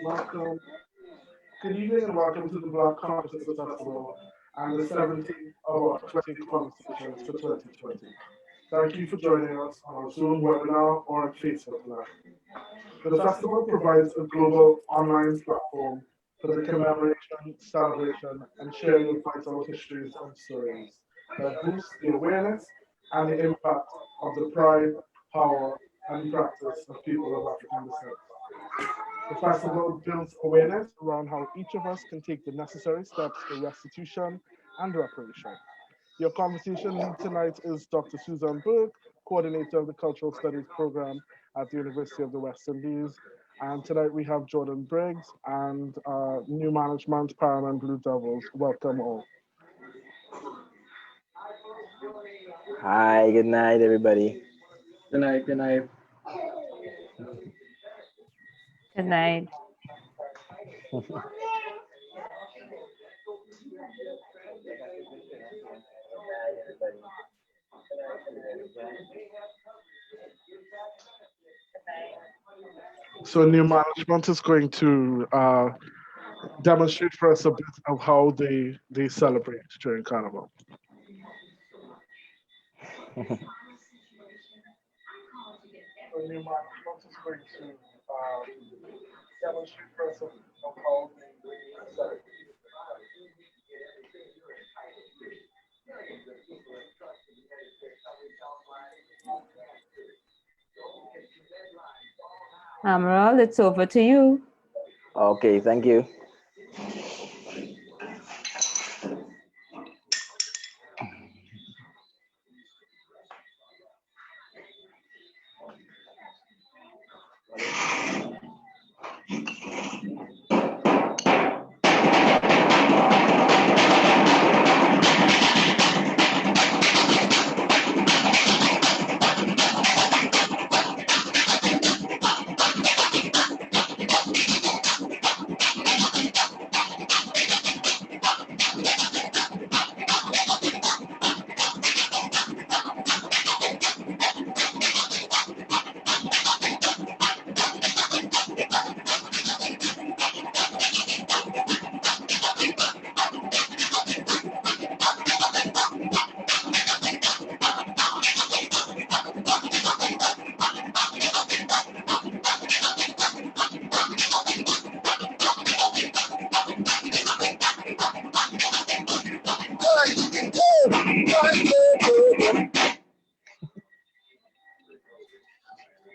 Welcome. Good evening and welcome to the Black Consciousness Festival and the 17th of our 20 conversations for 2020. Thank you for joining us on our Zoom webinar or on Facebook Live. The festival provides a global online platform for the commemoration, celebration, and sharing of vital histories and stories that boost the awareness and the impact of the pride, power, and practice of people of African descent. The festival builds awareness around how each of us can take the necessary steps for restitution and reparation. Your conversation lead tonight is Dr. Suzanne Burke, coordinator of the Cultural Studies program at the University of the West Indies. And tonight we have Jordon Briggs and new Management Paramin Blue Devils. Welcome all. Hi, good night, everybody. Good night, good night. Good night. So new management is going to demonstrate for us a bit of how they celebrate during Carnival. So new management is going to demonstrate for us a bit of how they celebrate. Amaron, it's over to you. Okay, thank you.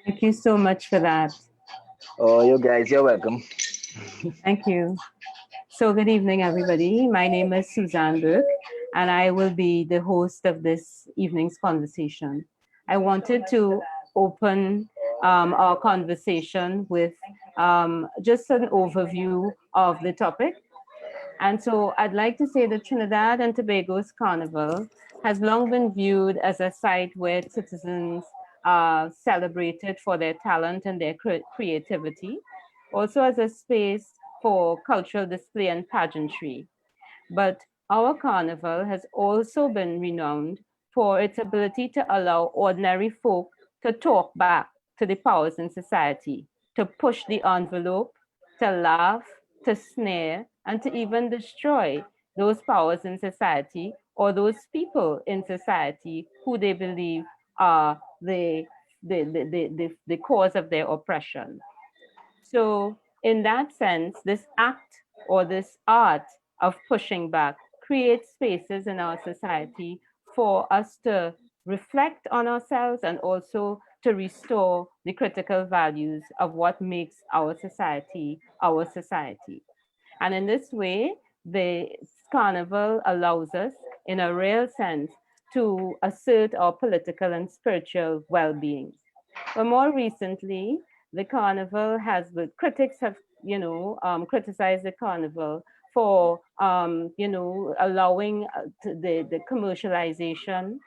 Thank you so much for that. Oh, you guys, you're welcome. Thank you. So good evening, everybody. My name is Suzanne Burke, and I will be the host of this evening's conversation. I wanted to open our conversation with just an overview of the topic. And so I'd like to say that Trinidad and Tobago's Carnival has long been viewed as a site where citizens are celebrated for their talent and their creativity, also as a space for cultural display and pageantry. But our carnival has also been renowned for its ability to allow ordinary folk to talk back to the powers in society, to push the envelope, to laugh, to snare, and to even destroy those powers in society or those people in society who they believe are the cause of their oppression. So in that sense, this act or this art of pushing back creates spaces in our society for us to reflect on ourselves and also to restore the critical values of what makes our society our society. And in this way, the carnival allows us, in a real sense, to assert our political and spiritual well-being. But more recently, the carnival has, the critics have, criticized the carnival for, allowing the commercialization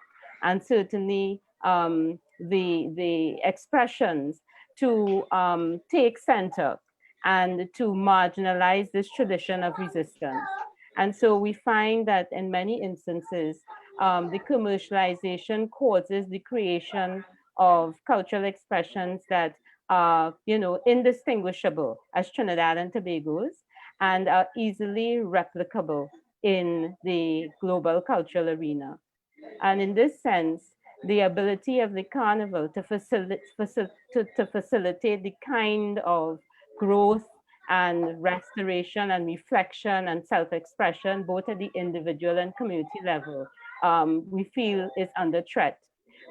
and certainly the expressions to take center and to marginalize this tradition of resistance. And so we find that in many instances, the commercialization causes the creation of cultural expressions that are, indistinguishable as Trinidad and Tobago's and are easily replicable in the global cultural arena. And in this sense, the ability of the carnival to facilitate the kind of growth and restoration and reflection and self-expression, both at the individual and community level, we feel is under threat.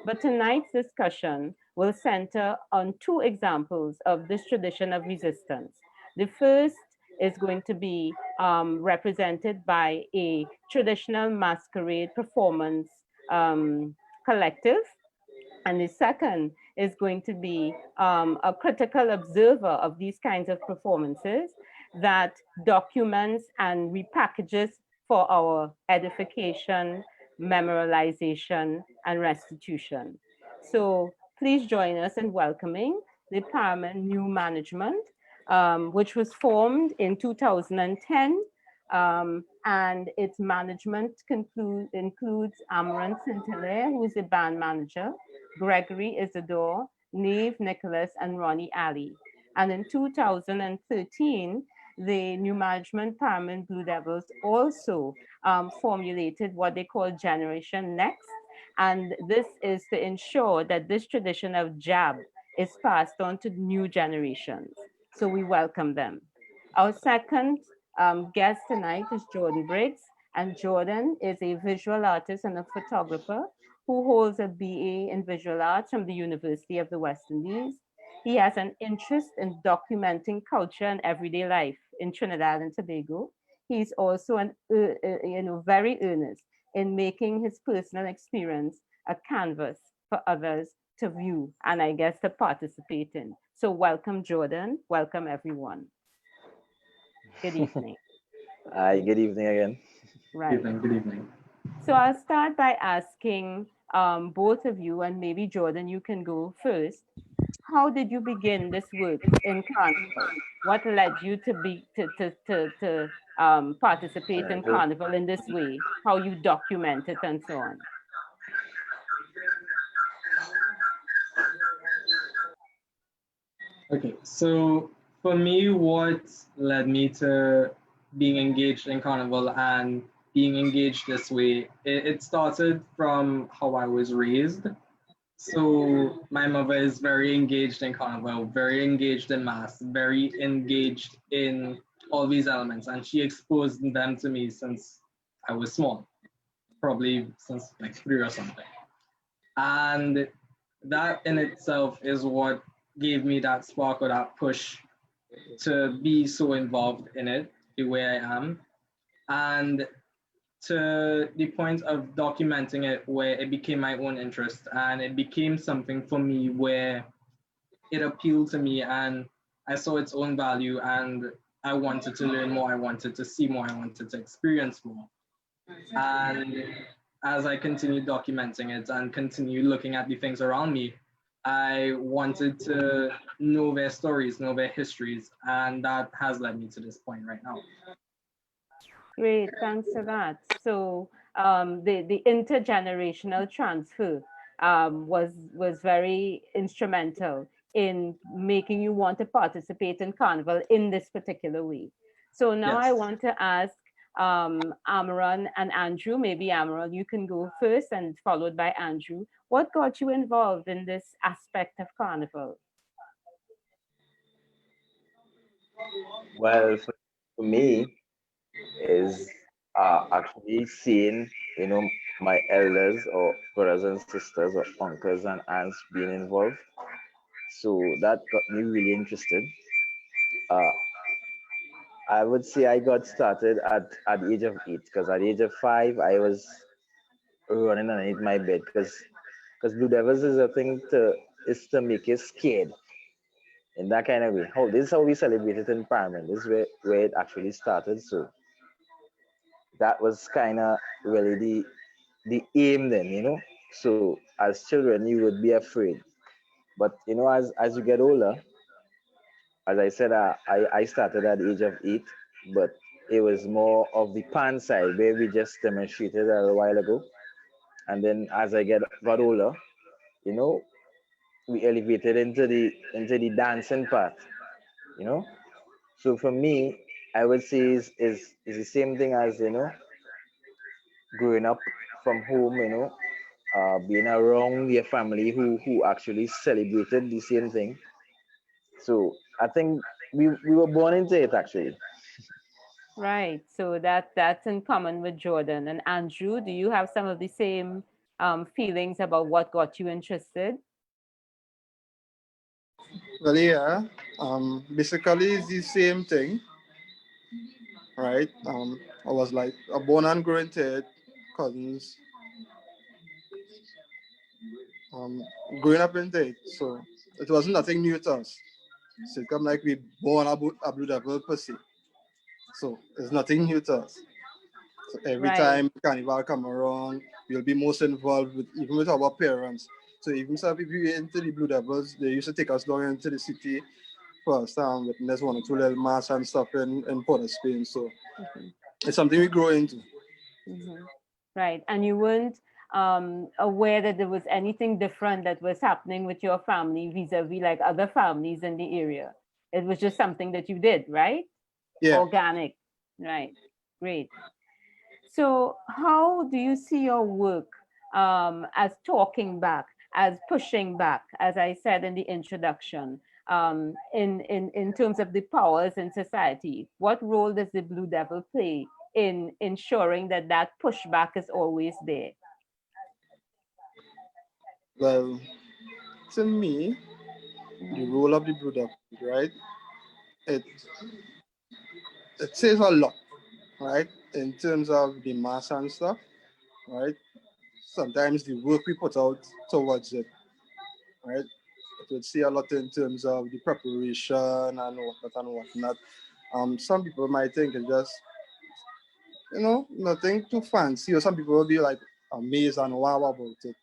But tonight's discussion will center on two examples of this tradition of resistance. The first is going to be represented by a traditional masquerade performance collective. And the second is going to be a critical observer of these kinds of performances that documents and repackages for our edification, memorialization, and restitution. So please join us in welcoming the Paramin New Management, which was formed in 2010, and its management includes Amaron Hillaire, who is the band manager, Gregory Isidore, Nave Nicholas, and Ronnie Alley. And in 2013, the New Management Paramin Blue Devils also formulated what they call Generation Next. And this is to ensure that this tradition of jab is passed on to new generations. So we welcome them. Our second guest tonight is Jordon Briggs, and Jordon is a visual artist and a photographer who holds a BA in visual arts from the University of the West Indies. He has an interest in documenting culture and everyday life in Trinidad and Tobago. He's also very earnest in making his personal experience a canvas for others to view and I guess to participate in. So welcome, Jordon. Welcome, everyone. Good evening. Hi, good evening again. Right. Good evening. So I'll start by asking both of you, and maybe Jordon, you can go first. How did you begin this work in Carnival? What led you to participate in Carnival in this way? How you document it and so on? Okay, so for me, what led me to being engaged in Carnival and being engaged this way, it started from how I was raised. So my mother is very engaged in Carnival, very engaged in mass, very engaged in all these elements, and she exposed them to me since I was small, probably since like 3 or something. And that in itself is what gave me that spark or that push to be so involved in it the way I am. And to the point of documenting it where it became my own interest and it became something for me where it appealed to me and I saw its own value and I wanted to learn more, I wanted to see more, I wanted to experience more. And as I continued documenting it and continued looking at the things around me, I wanted to know their stories, know their histories, and that has led me to this point right now. Great, thanks for that. So the intergenerational transfer was very instrumental in making you want to participate in Carnival in this particular way. So now Yes. I want to ask Amaron and Andrew. Maybe Amaron, you can go first and followed by Andrew. What got you involved in this aspect of Carnival? Well, for me, is actually seeing, my elders or brothers and sisters or uncles and aunts being involved. So that got me really interested. Uh, I would say I got started at the age of 8 because at the age of 5 I was running underneath my bed because Blue Devils is a thing to make you scared in that kind of way. How this is how we celebrate it in Paramin. This is where it actually started. So that was kind of really the aim then. So as children you would be afraid, but as you get older, as I said, I started at the age of 8, but it was more of the pan side where we just demonstrated a while ago. And then as I got older, you know, we elevated into the dancing part, you know. So for me, I would say is the same thing as, growing up from home, being around your family who actually celebrated the same thing. So I think we were born into it actually. Right. So that's in common with Jordan. And Andrew, do you have some of the same feelings about what got you interested? Well, yeah. Basically, it's the same thing, right? I was like a born and grown to it, cousins, um, growing up into it. So it wasn't nothing new to us. So it come like we born a Blue Devil per se. So it's nothing new to us. So every Right. time Carnival come around, we'll be most involved with even with our parents. So even so, if we into the Blue Devils, they used to take us down into the city for us witness one or two little mass and stuff in Port of Spain. So Mhm. it's something we grow into. Mhm. Right. And you weren't aware that there was anything different that was happening with your family vis-a-vis like other families in the area. It was just something that you did, right? Yeah. Organic. Right. Great. So how do you see your work as talking back, as pushing back, as I said in the introduction, in terms of the powers in society? What role does the Blue Devil play in ensuring that that pushback is always there? Well, to me, the role of the Blue Devil, right? It it says a lot, right? In terms of the mass and stuff, right? Sometimes the work we put out towards it, right? It would say a lot in terms of the preparation and whatnot and whatnot. Some people might think it's just, nothing too fancy, or some people will be like amazed and wow about it.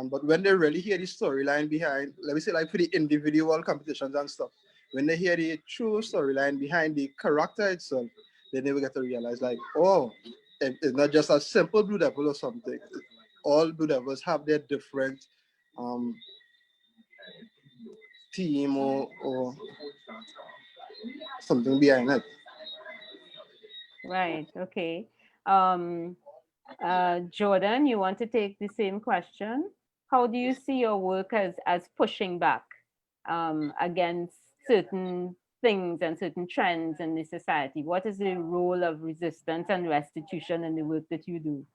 But when they really hear the storyline behind, let me say, like for the individual competitions and stuff, when they hear the true storyline behind the character itself, then they will get to realize, like, oh, it's not just a simple Blue Devil or something. All Blue Devils have their different um, theme or something behind it. Right. Okay. Um, Jordan, you want to take the same question? How do you see your work as pushing back against certain things and certain trends in the society? What is the role of resistance and restitution in the work that you do?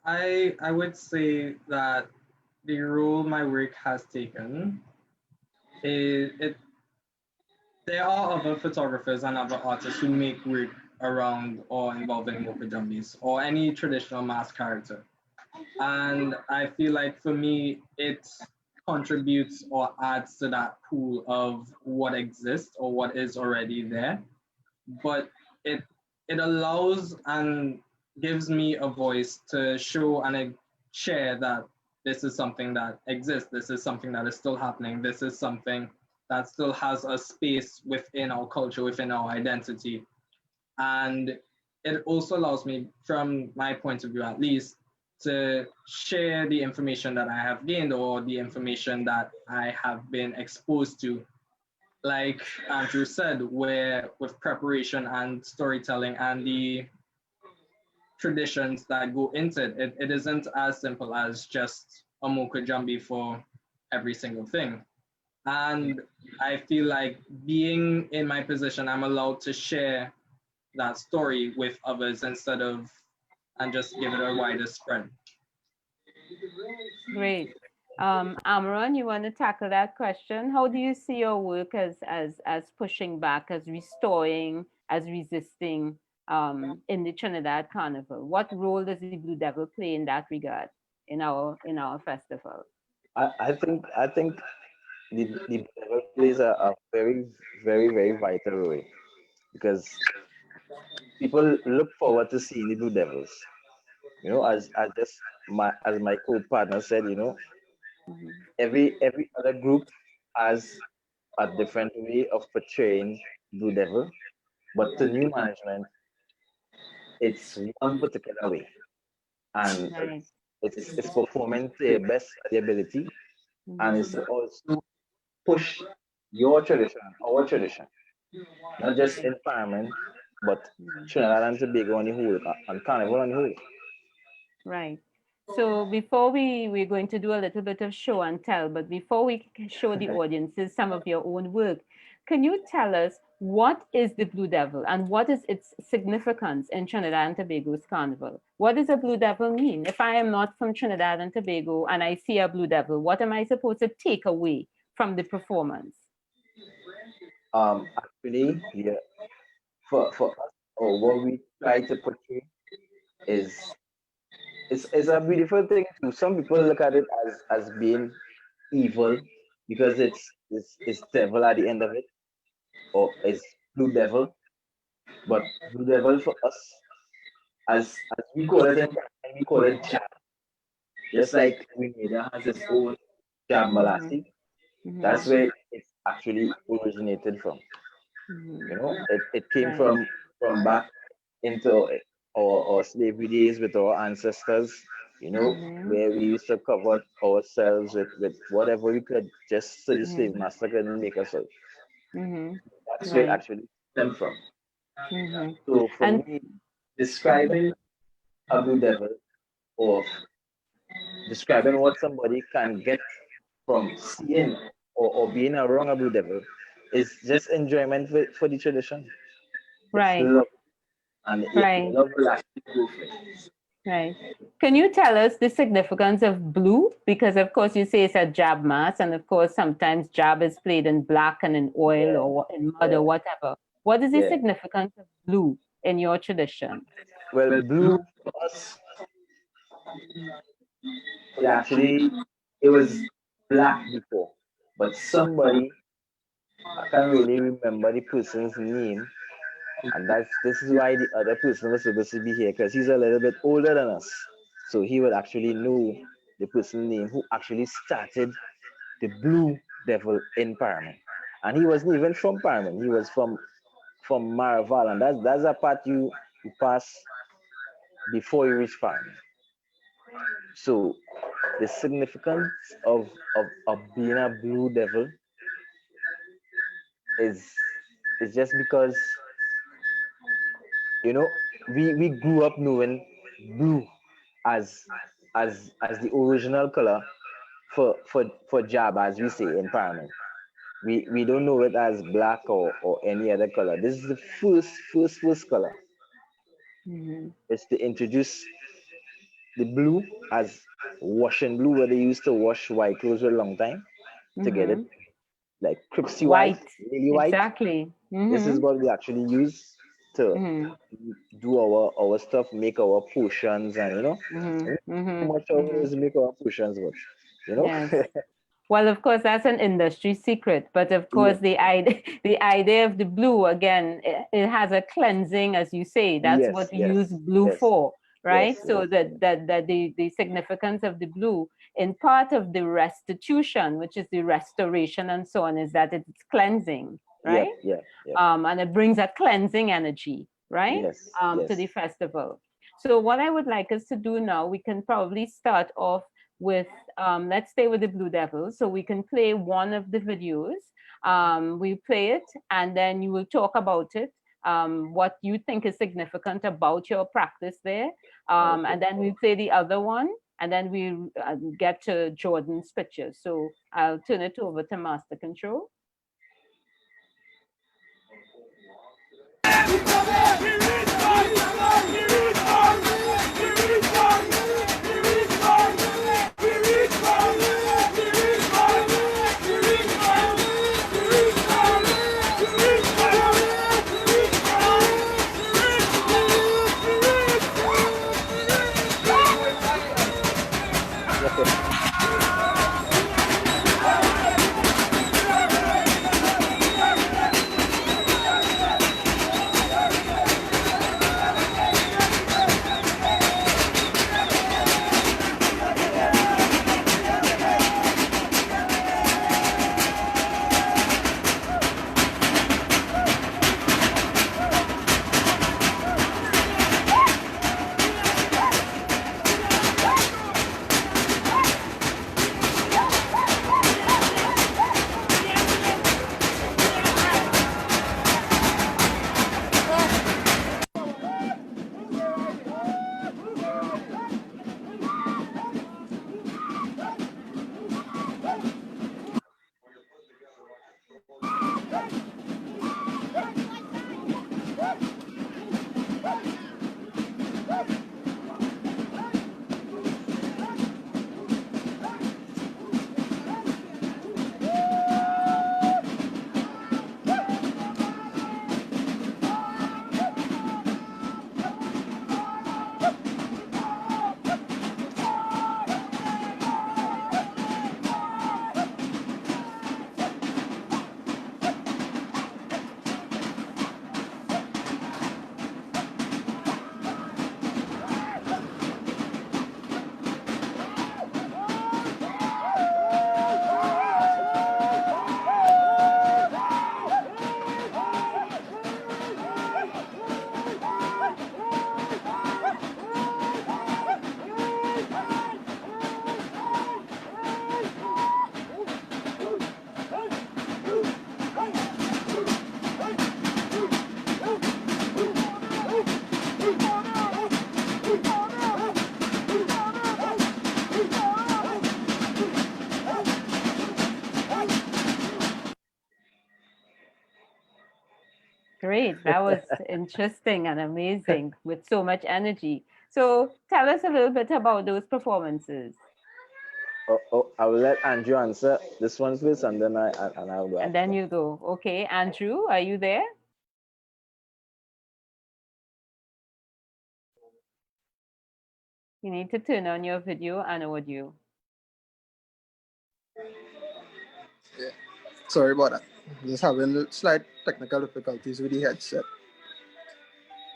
I would say that the role my work has taken is it. There are other photographers and other artists who make work around or involving Mokujumbis or any traditional mask character. And I feel like for me, it contributes or adds to that pool of what exists or what is already there. But it it allows and gives me a voice to show and share that this is something that exists. This is something that is still happening. This is something that still has a space within our culture, within our identity. And it also allows me, from my point of view at least, to share the information that I have gained or the information that I have been exposed to. Like Andrew said, where with preparation and storytelling and the traditions that go into it, it isn't as simple as just a mocha jambi for every single thing. And I feel like being in my position, I'm allowed to share that story with others instead of and just give it a wider spread. Great. Amaron, you want to tackle that question? How do you see your work as pushing back, as restoring, as resisting in the Trinidad Carnival? What role does the Blue Devil play in that regard in our festival? I think the devil plays a very, very, very vital role because people look forward to seeing the Blue Devils. As my co-partner said, Mhm. every other group has a different way of portraying Blue Devil, but to new management, it's one particular way, and Right. it's performing to your best of the ability, and it's to also push your tradition, our tradition, not just in Paramin, but Trinidad and Tobago on the whole, and Carnival on the whole. Right. So before we're going to do a little bit of show and tell, but before we show the audiences some of your own work, can you tell us what is the Blue Devil and what is its significance in Trinidad and Tobago's Carnival? What does a Blue Devil mean? If I am not from Trinidad and Tobago and I see a Blue Devil, what am I supposed to take away from the performance? Actually, yeah, for us, or what we try to portray is it's a beautiful thing too. Some people look at it as being evil because it's devil at the end of it, or it's blue devil. But blue devil for us, as we call it in Paramin, we call it jab. Just like Grenada has its own jab molasses, that's where it's actually originated from. You know, it came from back into our slavery days with our ancestors, you know, where we used to cover ourselves with whatever we could just so the slave master couldn't make us out. That's where it actually stemmed from. So for me, describing a blue devil or describing what somebody can get from seeing or being around a blue devil is just enjoyment for the tradition. Right. It's love. And love will actually go for it. Right. Can you tell us the significance of blue? Because of course you say it's a jab mass, and of course sometimes jab is played in black and in oil or in mud or whatever. What is the significance of blue in your tradition? Well, blue for us, it was black before, but somebody, I can't really remember the person's name, and this is why the other person was supposed to be here, because he's a little bit older than us. So he would actually know the person's name who actually started the Blue Devil in Paramin. And he wasn't even from Paramin, he was from Maraval, and that's a part you pass before you reach Paramin. So the significance of being a Blue Devil is just because, you know, we grew up knowing blue as the original color for jab, as we say in Paramin. We don't know it as black or any other color. This is the first color. It's to introduce the blue as washing blue, where they used to wash white clothes for a long time to get it like cripsy white, really white. Exactly. This is what we actually use to do our stuff, make our potions, and you know, much of it is make our potions, but you know. Yes. Well, of course, that's an industry secret. But of course, the idea of the blue, again, it has a cleansing, as you say. That's what we use blue for, right? So that the significance of the blue in part of the restitution, which is the restoration and so on, is that it's cleansing, right? And it brings a cleansing energy, right? To the festival. So what I would like us to do now, we can probably start off with, let's stay with the Blue Devils. So we can play one of the videos. We play it, and then you will talk about it, what you think is significant about your practice there. And then we play the other one, and then we get to Jordon's pictures. So I'll turn it over to Master Control. Great. That was interesting and amazing with so much energy. So tell us a little bit about those performances. I will let Andrew answer this one first, and then I'll go. And then you go. Okay, Andrew, are you there? You need to turn on your video and audio. Yeah. Sorry about that. Just having slight technical difficulties with the headset.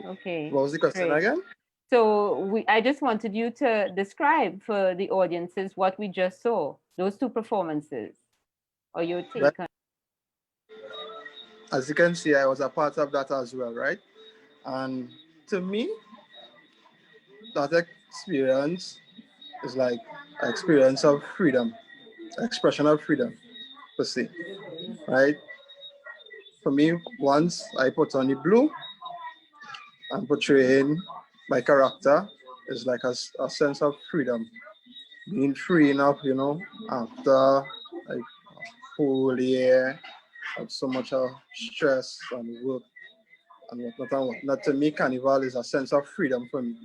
Okay. What was the question great. again? So I just wanted you to describe for the audiences what we just saw, those two performances, or your take on. As you can see, I was a part of that as well, right? And to me, that experience is like an experience of freedom, expression of freedom, per se, right? For me, once I put on the blue and portraying my character is like a sense of freedom, being free enough, you know, after like a whole year of so much stress and work and whatnot and whatnot. To me, Carnival is a sense of freedom for me.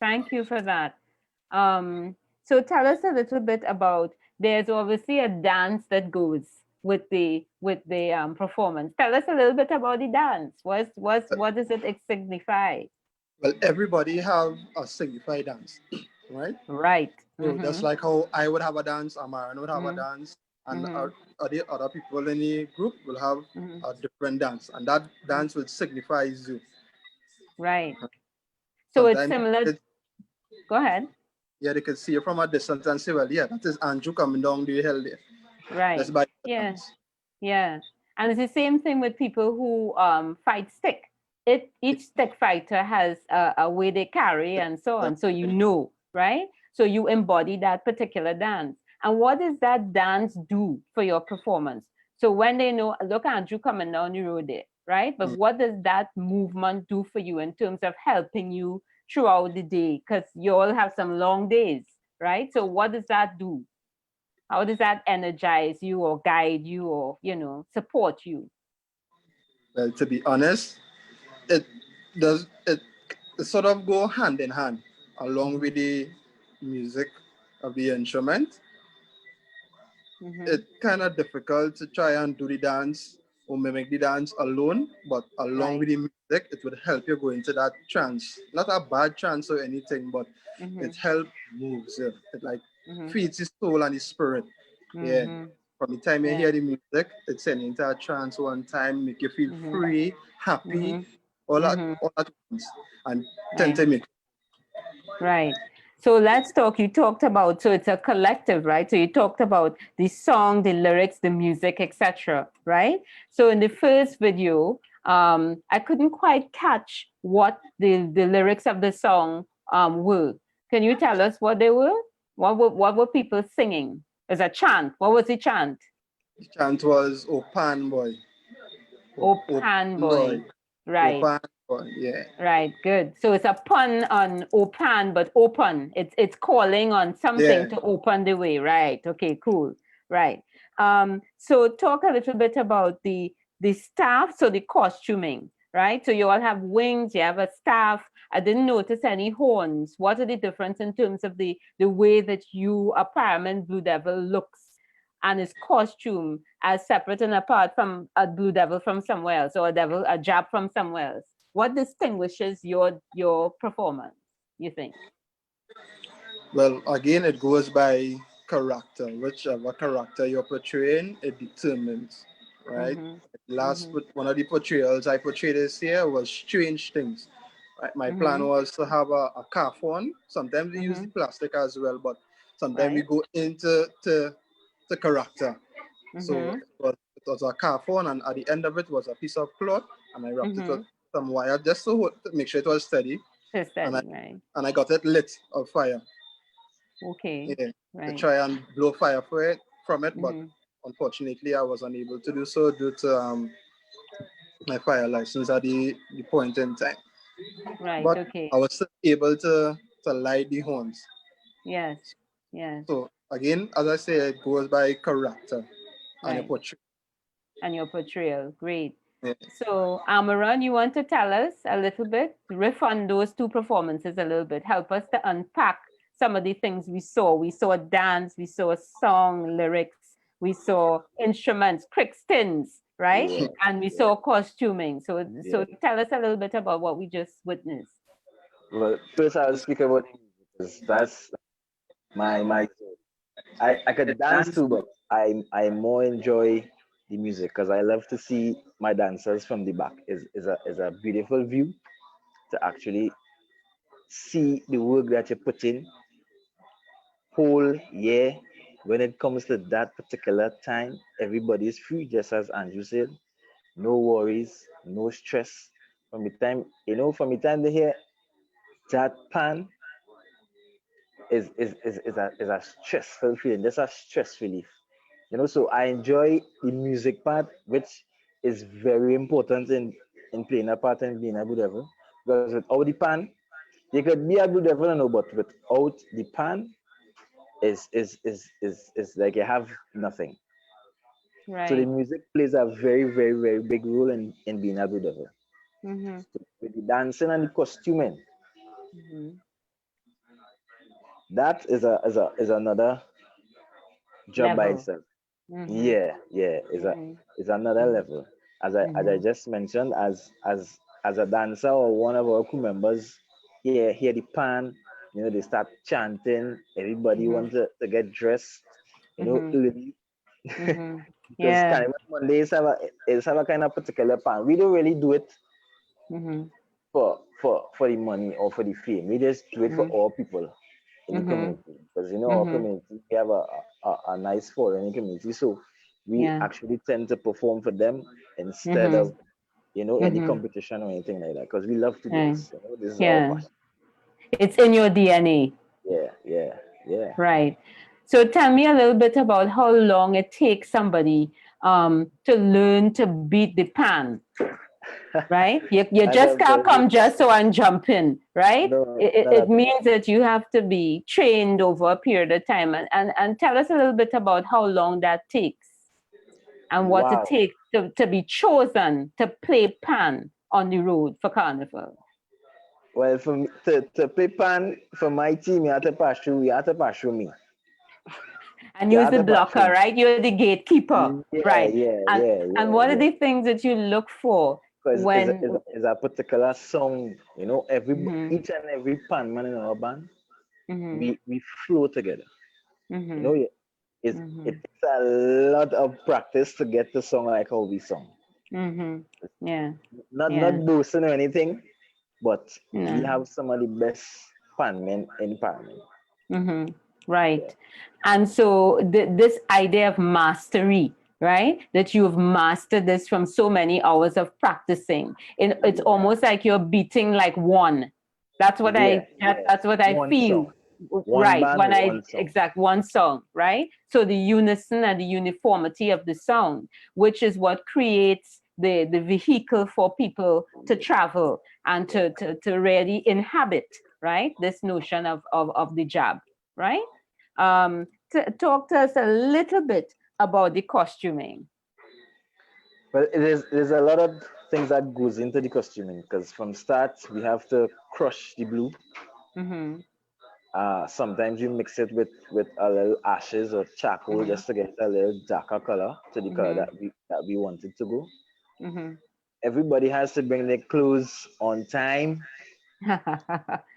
Thank you for that. So tell us a little bit about, there's obviously a dance that goes with the performance. Tell us a little bit about the dance. What does it signify? Well, everybody have a signified dance, right? Right. So just like how I would have a dance, Amaron would have a dance, and other people in the group will have a different dance, and that dance will signify you. Right. So Sometimes it's similar. Go ahead. Yeah, they can see you from a distance and say, well, yeah, that is Andrew coming down the hill there. Right. That's by the Yeah. dance. Yeah. And it's the same thing with people who fight stick. Each stick fighter has a way they carry and so on. So you know, right? So you embody that particular dance. And what does that dance do for your performance? So when they know, look, Andrew coming down the road there, right? But what does that movement do for you in terms of helping you throughout the day? Because you all have some long days, right? So what does that do? How does that energize you or guide you or, support you? Well, to be honest, it sort of go hand in hand along with the music of the instrument. It's kind of difficult to try and do the dance or mimic the dance alone, but along with the music, it would help you go into that trance. Not a bad trance or anything, but it helps moves you. It like feeds the soul and the spirit. Yeah. From the time you hear the music, it's send you into a trance one time, make you feel free, happy, all that at once, and tend to make. Right. So let's talk. You talked about, so it's a collective, right? So you talked about the song, the lyrics, the music, etc. Right? So in the first video, I couldn't quite catch what the lyrics of the song were. Can you tell us what they were? What were people singing? As a chant. What was the chant? The chant was Opan Boy. Opan Boy. Right. Opan Boy, yeah. Right, good. So it's a pun on open, but open. It's calling on something to open the way. Right. Okay, cool. Right. So talk a little bit about the staff, so the costuming, right? So you all have wings, you have a staff. I didn't notice any horns. What are the difference in terms of the way that a Paramin Blue Devil looks and his costume as separate and apart from a Blue Devil from somewhere else, or a Jap from somewhere else? What distinguishes your performance, you think? Well, again, it goes by character. Whichever character you're portraying, it determines, right? One of the portrayals I portrayed this year was Strange Things. Right? My plan was to have a calf on. Sometimes we use the plastic as well, but sometimes we go into the character. So it was a calf on, and at the end of it was a piece of cloth, and I wrapped it with some wire just to make sure it was steady. And I got it lit on fire. Okay. Yeah, to try and blow fire from it, but unfortunately I was unable to do so due to my fire license at the point in time. Right. But okay. I was still able to light the horns. Yes. Yes. So again, as I say, it goes by character. and your Right. portrait. And your portrayal. Great. Yeah. So, Amaron, you want to tell us a little bit, riff on those two performances a little bit, help us to unpack some of the things we saw. We saw a dance, we saw a song, lyrics, we saw instruments, Crixtons, right? Yeah, And we yeah, saw costuming. So, yeah. tell us a little bit about what we just witnessed. Well, first I'll speak about the music because that's my I could dance too, but I more enjoy the music because I love to see my dancers from the back. Is a beautiful view to actually see the work that you put in whole year. When it comes to that particular time, everybody's free, just as Andrew said. No worries, no stress. From the time they hear that pan is a stressful feeling. Just a stress relief. So I enjoy the music part, which is very important in playing a part and being a good devil. Because without the pan, you could be a good devil, no, but without the pan, is like you have nothing. So the Right. music plays a very, very, very big role in being a good devil. Mm-hmm. So with the dancing and the costuming, Mm-hmm. that is another job by Level. itself. Mm-hmm. Yeah, Mm-hmm. is another level. As I Mm-hmm. just mentioned, as a dancer or one of our crew members hear the pan, they start chanting. Everybody Mm-hmm. wants to get dressed, Mm-hmm. early Mm-hmm. because Yeah. Carnival Mondays have a kind of particular pan. We don't really do it Mm-hmm. for the money or for the fame. We just do it for all people in the Mm-hmm. community because our Mm-hmm. community we have a nice following community, so we Yeah. actually tend to perform for them instead Mm-hmm. of any Mm-hmm. competition or anything like that because we love to do Yeah. this. This is our Yeah. passion. It's in your DNA. Yeah. Right. So tell me a little bit about how long it takes somebody to learn to beat the pan, right? You That's just a can't very good come just so question. and jump in, right? No, It, not it at all. means that you have to be trained over a period of time. And tell us a little bit about how long that takes and what it Wow. takes to be chosen to play pan on the road for Carnival. Well, for me, to play pan for my team, you have to pass through me. And You use have the to pass blocker, through right? You're the gatekeeper, me. Yeah, right? yeah, And yeah, and yeah, what are yeah. the things that you look for Because when? is a particular song, Mm-hmm, each and every pan man in our band, mm-hmm, we flow together. You mm-hmm, know, it mm-hmm, it takes a lot of practice to get the song like how we song. mm-hmm. Yeah, Not yeah, boasting or anything, but we yeah. have some of the best pan men in Parliament. Mm-hmm. Yeah, Right. And so this idea of mastery, right? That you've mastered this from so many hours of practicing. It's yeah, almost like you're beating like one. yeah, yeah. That's what I One feel. song, one Right. band, When I one song. exact one song, right? So the unison and the uniformity of the sound, which is what creates the vehicle for people to travel and Yeah. to really inhabit, right? This notion of the job, right? Talk to us a little bit about the costuming. Well, there's a lot of things that goes into the costuming because from start we have to crush the blue. Mm-hmm. Sometimes we mix it with a little ashes or charcoal Mm-hmm. just to get a little darker color to the color Mm-hmm. that we want it to go. Mm-hmm. Everybody has to bring their clothes on time.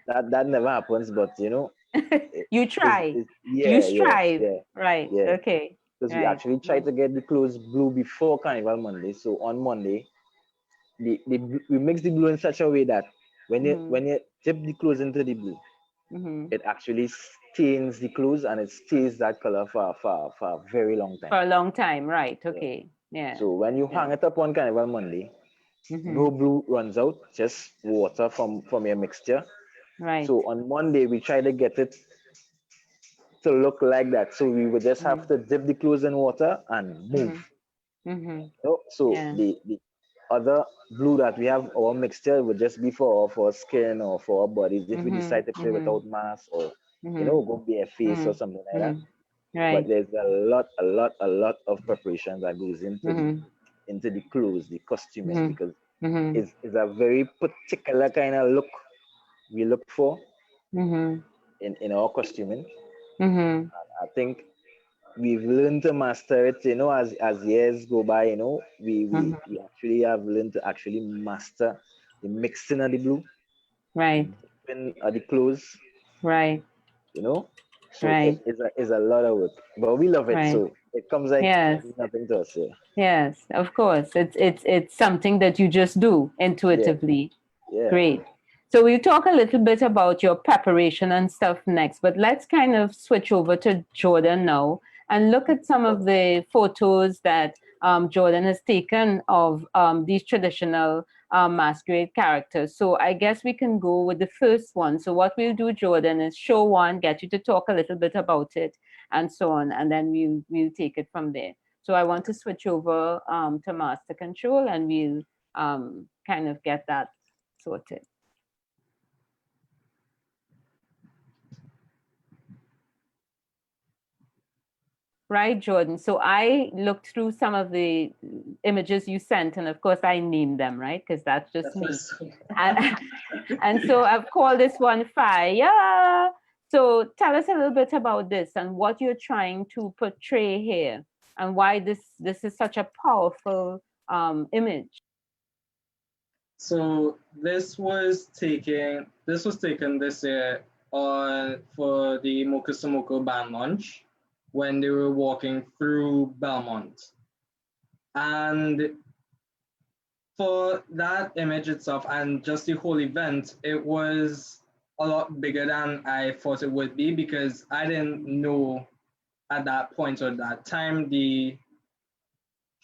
That never happens, but it You try. You strive. Right. yeah. Okay. Because we Right. actually try to get the clothes blue before Carnival Monday. So on Monday, we mix the blue in such a way that Mm-hmm. when you dip the clothes into the blue, Mm-hmm. it actually stains the clothes and it stays that color for a very long time. For a long time. Right. Yeah. Okay. Yeah. So when you Yeah. hang it up on Carnival Monday, Mm-hmm. no blue runs out, just water from your mixture. Right. So on Monday we try to get it to look like that. So we would just have Mm-hmm. to dip the clothes in water and move. Mm-hmm. So Yeah. the other blue that we have our mixture would just be for skin or for our bodies if we Mm-hmm. decide to play Mm-hmm. without mask or Mm-hmm. go bare face or something like that. Mm-hmm. Right. but there's a lot of preparation that goes into the clothes, the costuming, because it's a very particular kind of look we look for in our costuming. I think we've learned to master it, as years go by, we actually have learned to actually master the mixing of the blue, Right. of the clothes, Right. So Right. it's a lot of work, but we love it. Right. So it comes like Yes. nothing to us. Yeah. Yes, of course. It's something that you just do intuitively. Yeah. Great. So we'll talk a little bit about your preparation and stuff next, but let's kind of switch over to Jordon now and look at some of the photos that Jordon has taken of these traditional masquerade characters. So I guess we can go with the first one. So what we'll do, Jordon, is show one, get you to talk a little bit about it, and so on, and then we'll take it from there. So I want to switch over to master control, and we'll kind of get that sorted. Right, Jordon. So I looked through some of the images you sent, and of course I named them, right? Because that's just me. And so I've called this one Fire. So tell us a little bit about this and what you're trying to portray here, and why this is such a powerful image. So this was taken this year for the Mokusumoko band launch when they were walking through Belmont. And for that image itself and just the whole event, it was a lot bigger than I thought it would be, because I didn't know at that point or that time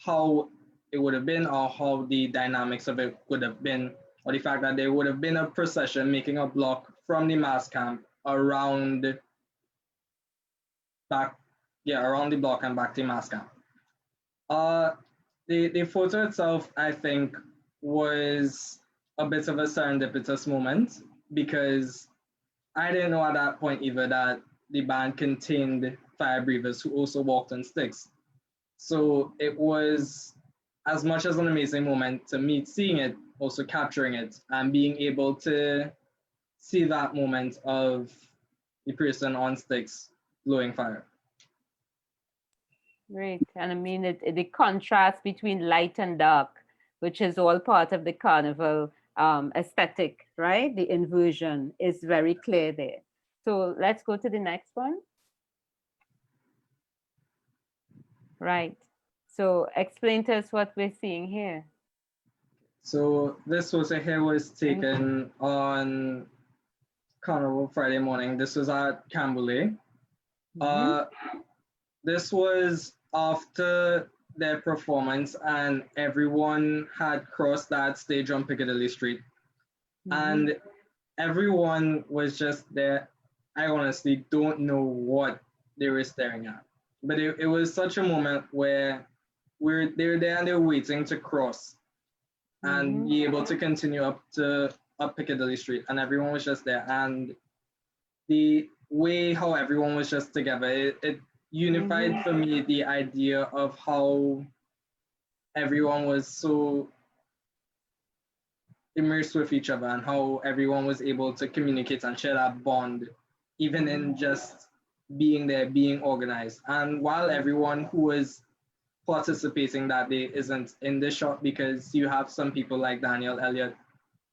how it would have been, or how the dynamics of it would have been, or the fact that there would have been a procession making a block from the mass camp around the block and back to the mass camp. The photo itself, I think, was a bit of a serendipitous moment, because I didn't know at that point either that the band contained fire breathers who also walked on sticks. So it was as much as an amazing moment to me, seeing it, also capturing it, and being able to see that moment of the person on sticks blowing fire. Great. And I mean, the contrast between light and dark, which is all part of the carnival aesthetic, right? The inversion is very clear there. So let's go to the next one. Right. So explain to us what we're seeing here. So this photo here was taken on Carnival Friday morning. This was at Camboulay. This was after their performance, and everyone had crossed that stage on Piccadilly Street. And everyone was just there. I honestly don't know what they were staring at. But it was such a moment where they were there and they were waiting to cross and be able to continue up Piccadilly Street, and everyone was just there. And the way how everyone was just together, it unified for me the idea of how everyone was so immersed with each other, and how everyone was able to communicate and share that bond, even in just being there, being organized. And while everyone who was participating that day isn't in the shot, because you have some people like Daniel Elliott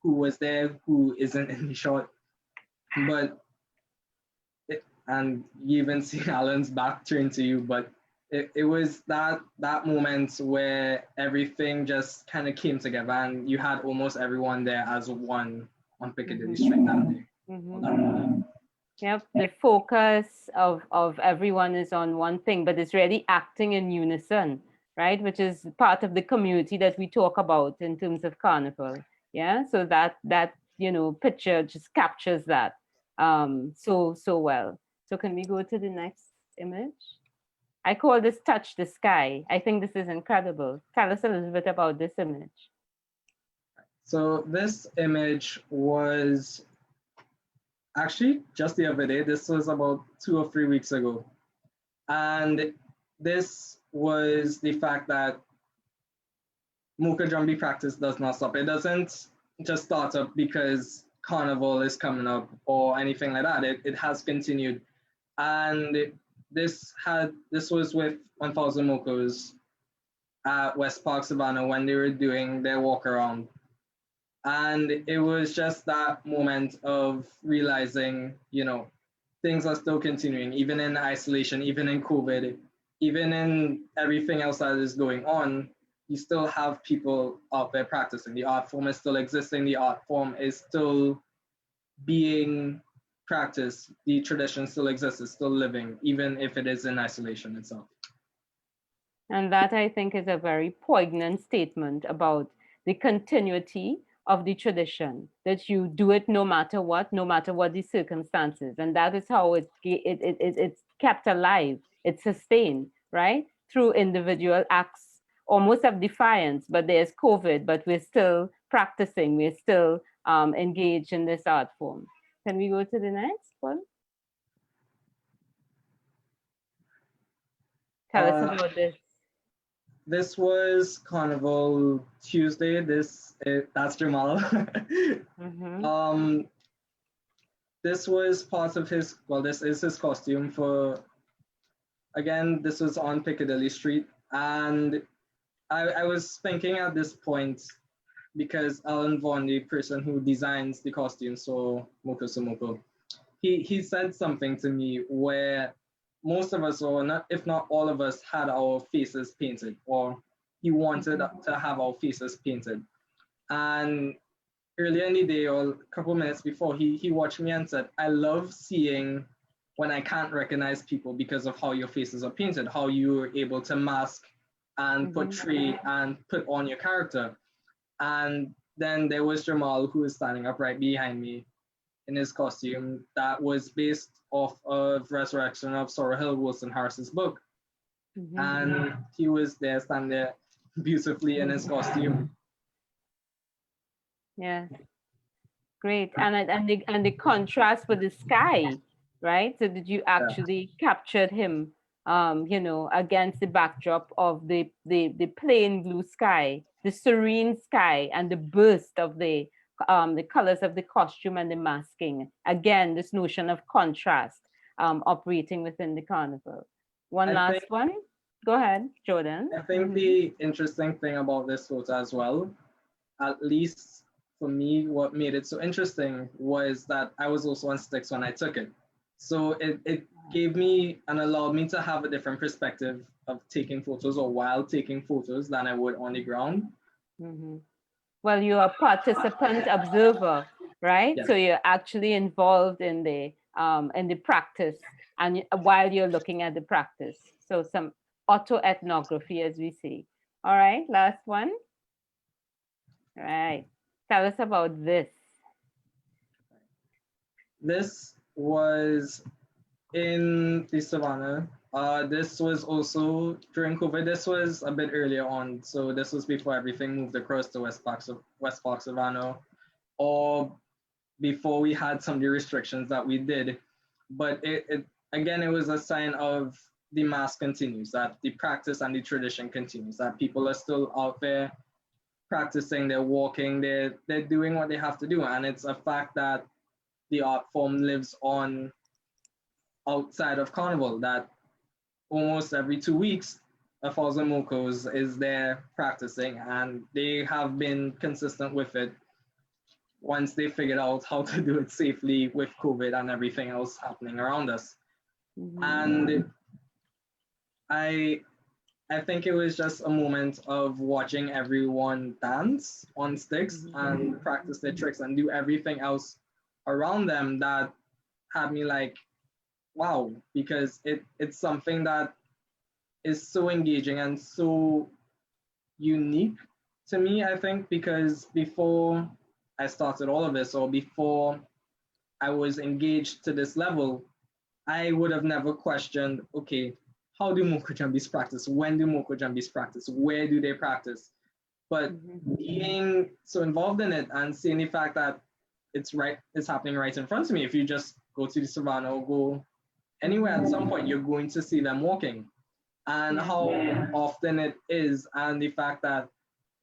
who was there who isn't in the shot, and you even see Alan's back turned to you, but it was that moment where everything just kind of came together, and you had almost everyone there as one on Piccadilly Street that day. Yep, the focus of everyone is on one thing, but it's really acting in unison, right? Which is part of the community that we talk about in terms of carnival. Yeah, so that picture just captures that so well. So can we go to the next image? I call this Touch the Sky. I think this is incredible. Tell us a little bit about this image. So this image was actually just the other day. This was about 2 or 3 weeks ago. And this was the fact that Muka Jambi practice does not stop. It doesn't just start up because Carnival is coming up or anything like that. It has continued. And this was with 1000 Mokos at West Park Savannah when they were doing their walk around. And it was just that moment of realizing, things are still continuing, even in isolation, even in COVID, even in everything else that is going on. You still have people out there practicing. The art form is still existing. The art form is still being practiced. The tradition still exists. It's still living, even if it is in isolation itself. And that, I think, is a very poignant statement about the continuity of the tradition, that you do it no matter what the circumstances. And that is how it's kept alive, it's sustained, right? Through individual acts, almost of defiance, but there's COVID, but we're still practicing, we're still engaged in this art form. Can we go to the next one? Tell us about this. This was Carnival Tuesday. That's Jamal. This was part of his, this is his costume for, again, this was on Piccadilly Street. And I was thinking at this point, because Alan Vaughn, the person who designs the costume, so Moko Sumoko, he said something to me where most of us, or not, if not all of us, had our faces painted, or he wanted to have our faces painted. And earlier in the day, or a couple minutes before, he watched me and said, I love seeing when I can't recognize people because of how your faces are painted, how you were able to mask and portray and put on your character. And then there was Jamal, who is standing up right behind me in his costume that was based off of Resurrection of Sorrow Hill, Wilson Harris's book. And he was there, standing there beautifully in his costume. Yeah, great. And the contrast with the sky, right? So did you actually captured him, against the backdrop of the plain blue sky, the serene sky, and the burst of the colors of the costume and the masking. Again, this notion of contrast operating within the carnival. Last one. Go ahead, Jordan. I think the interesting thing about this photo as well, at least for me, what made it so interesting was that I was also on sticks when I took it. So it gave me and allowed me to have a different perspective of taking photos, or while taking photos, than I would on the ground. Well, you're a participant observer, right? Yes. So you're actually involved in the practice, and while you're looking at the practice. So some autoethnography, as we say. All right, last one. All right, tell us about this. This was in the Savannah. This was also during COVID. This was a bit earlier on. So this was before everything moved across to West Park Savannah, or before we had some of the restrictions that we did. But it was a sign of the mass continues, that the practice and the tradition continues, that people are still out there practicing, they're walking, they're doing what they have to do. And it's a fact that the art form lives on outside of Carnival, that almost every 2 weeks, 1000 Mokos is there practicing, and they have been consistent with it once they figured out how to do it safely with COVID and everything else happening around us. And I think it was just a moment of watching everyone dance on sticks and practice their tricks and do everything else around them that had me like, wow, because it's something that is so engaging and so unique to me, I think, because before I started all of this, or before I was engaged to this level, I would have never questioned, okay, how do Moko Jambis practice? When do Moko Jambis practice? Where do they practice? But being so involved in it and seeing the fact that it's happening right in front of me. If you just go to the Savannah or go anyway, at some point you're going to see them walking, and how often it is, and the fact that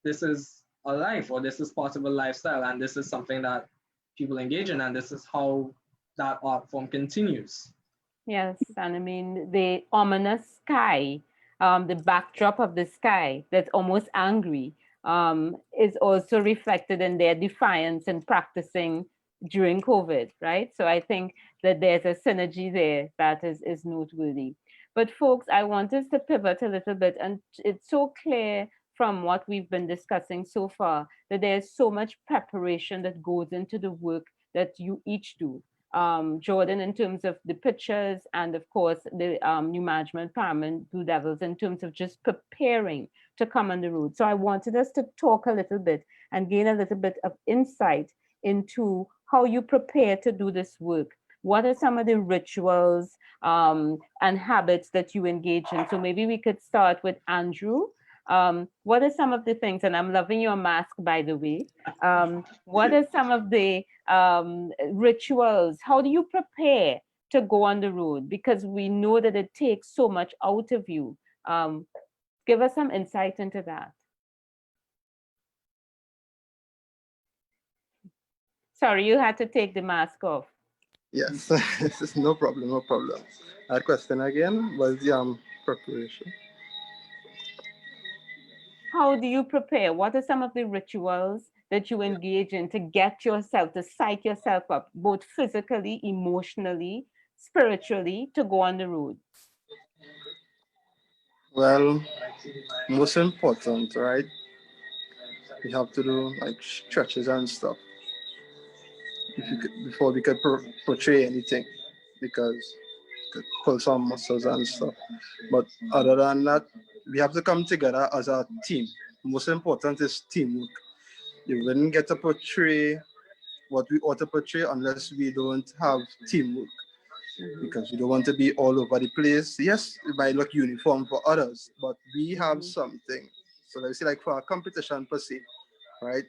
this is a life, or this is part of a lifestyle, and this is something that people engage in, and this is how that art form continues. Yes, and I mean the ominous sky, the backdrop of the sky that's almost angry, is also reflected in their defiance and practicing during COVID, right? So I think that there's a synergy there that is noteworthy. But folks, I want us to pivot a little bit, and it's so clear from what we've been discussing so far that there's so much preparation that goes into the work that you each do. Jordon, in terms of the pictures, and of course the new Management Paramin Blue Devils, in terms of just preparing to come on the road. So I wanted us to talk a little bit and gain a little bit of insight into how you prepare to do this work. What are some of the rituals and habits that you engage in? So maybe we could start with Andrew. What are some of the things, and I'm loving your mask, by the way. What are some of the rituals? How do you prepare to go on the road? Because we know that it takes so much out of you. Give us some insight into that. Sorry, you had to take the mask off. Yes, no problem, no problem. That question again was the preparation. How do you prepare? What are some of the rituals that you engage in to get yourself, to psych yourself up, both physically, emotionally, spiritually, to go on the road? Well, most important, right? We have to do like stretches and stuff before we could portray anything, because we could pull some muscles and stuff. But other than that, we have to come together as a team. Most important is teamwork. You wouldn't get to portray what we ought to portray unless we don't have teamwork, because we don't want to be all over the place. Yes, it might look uniform for others, but we have something. So let's say like for a competition per se, right?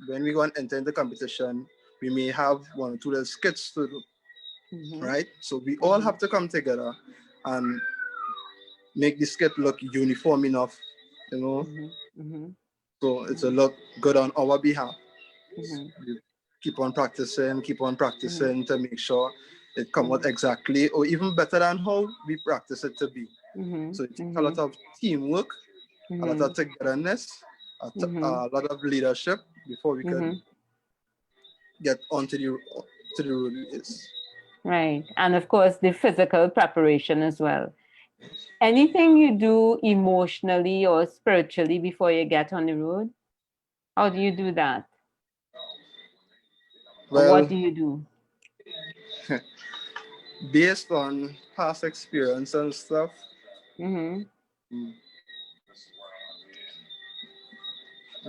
When we go and enter into competition, we may have one or two little skits to do, right? So we all have to come together and make the skit look uniform enough, you know. So it's a look good on our behalf. We keep on practicing to make sure it comes out exactly or even better than how we practice it to be. So it takes a lot of teamwork, a lot of togetherness, a lot of leadership before we can get onto the road. Right. And of course, the physical preparation as well. Anything you do emotionally or spiritually before you get on the road? How do you do that? Well, or what do you do? Based on past experience and stuff, the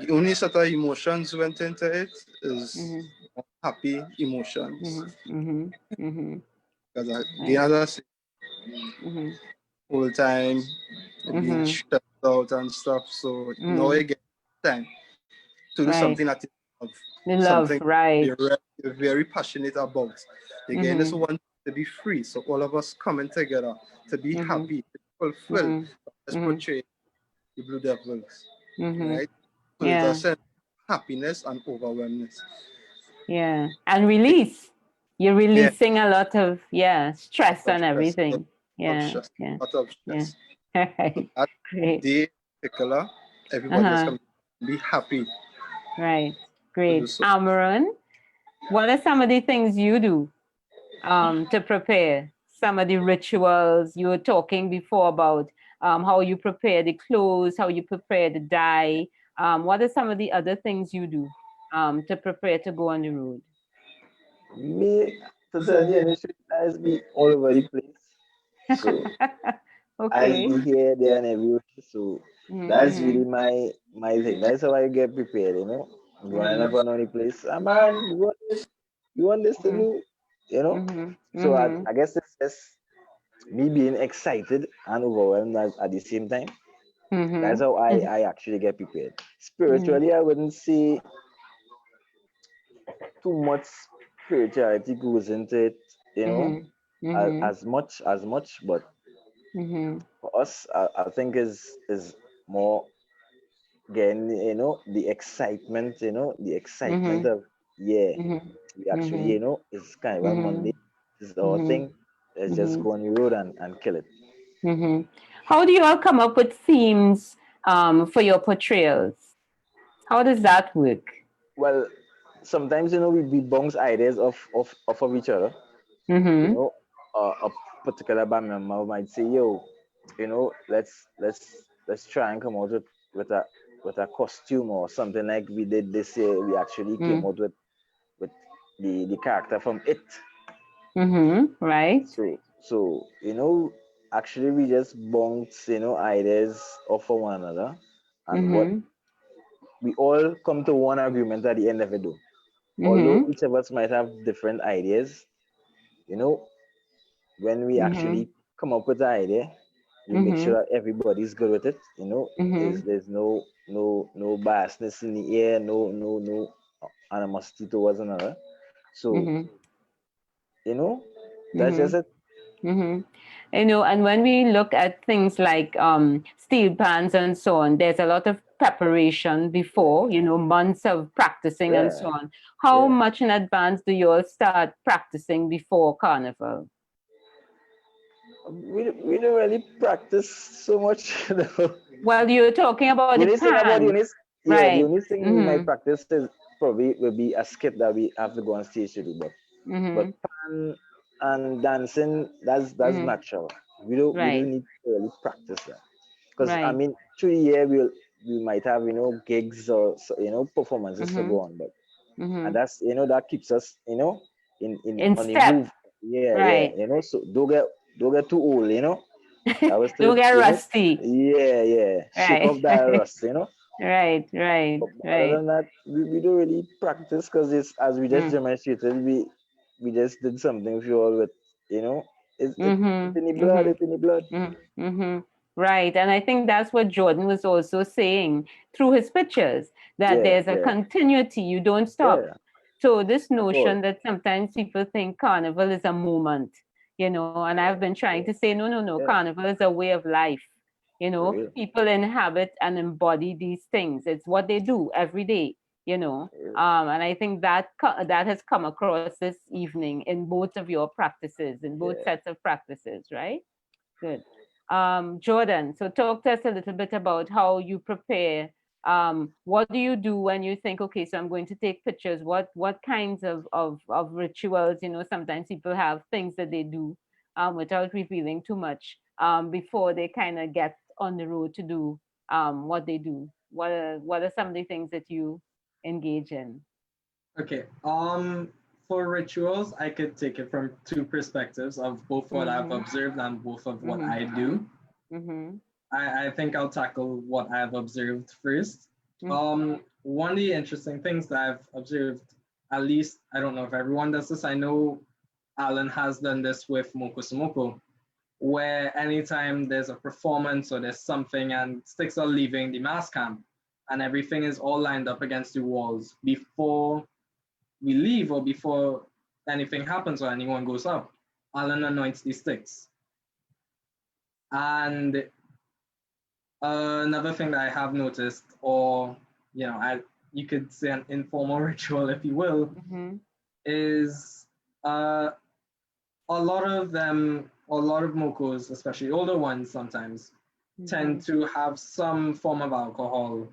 only sort of emotions went into it is happy emotions. Because again, as I say, all the time being stressed out and stuff. So now I get time to do something that you love, something you're very passionate about. Again, just want to be free. So all of us coming together to be happy, to fulfill, let's portray the Blue Devils, right? So it's a sense of happiness and overwhelmness. Yeah, and release. You're releasing a lot of stress and everything. A lot of stress. Right. That Great. day particular, everybody is going to be happy. Right. Great. Amaron, what are some of the things you do to prepare? Some of the rituals you were talking before about how you prepare the clothes, how you prepare the dye. What are some of the other things you do to prepare to go on the road? Me, to tell you, initially, I be all over the place. So I be here, there, and everywhere. So that's really my thing. That's how I get prepared, you know. Going up on any place, man, you want this to do, you know. So I guess it's just me being excited and overwhelmed at the same time. That's how I actually get prepared. Spiritually, I wouldn't say too much spirituality goes into it, you know. as much, but for us, I think is more getting, the excitement, the excitement of, yeah, we actually, it's kind of a Monday, this is our thing. Let's just go on the road and kill it. How do you all come up with themes for your portrayals? How does that work? Well, sometimes, we bounce ideas off of each other. Mm-hmm. A particular band member might say, "Yo, let's try and come out with a costume or something like we did this year. We actually came out with the character from It. Right. So actually we just bounce ideas off of one another, and what we all come to one agreement at the end of it, though. Although each of us might have different ideas, when we actually come up with the idea, we make sure that everybody's good with it. There's no biasness in the air, no animosity towards another. So that's just it. And when we look at things like steel pans and so on, there's a lot of preparation before, months of practicing and so on. How much in advance do you all start practicing before Carnival? We don't really practice so much. Well, you're talking about the pan. The only thing we might practice is probably will be a skit that we have to go on stage to do, but pan and dancing, that's natural. We don't need to really practice that, because I mean, through the year we might have gigs or performances to go on, but and that's that keeps us in on the step. move. So don't get too old, That was don't get rusty. Shake off that rust, Right. Other than that, we don't really practice, because it's, as we just demonstrated, we just did something for you all with, it's in the blood, it's in the blood. Right, and I think that's what Jordon was also saying through his pictures, that there's a continuity, you don't stop. So this notion that sometimes people think Carnival is a moment, and I've been trying to say, no, Carnival is a way of life. People inhabit and embody these things. It's what they do every day, and I think that has come across this evening in both of your practices, in both sets of practices, right? Good. Jordon, so talk to us a little bit about how you prepare. What do you do when you think, okay, so I'm going to take pictures? What kinds of rituals? Sometimes people have things that they do without revealing too much before they kind of get on the road to do what they do. What are some of the things that you engage in? Okay. For rituals, I could take it from two perspectives of both what I've observed and both of what I do. I think I'll tackle what I've observed first. One of the interesting things that I've observed, at least, I don't know if everyone does this, I know Alan has done this with Moko Sumoko, where anytime there's a performance or there's something and sticks are leaving the mass camp and everything is all lined up against the walls before we leave or before anything happens or anyone goes up, Alan anoints the sticks. And another thing that I have noticed, or you could say an informal ritual, if you will, is a lot of mokos, especially older ones sometimes, tend to have some form of alcohol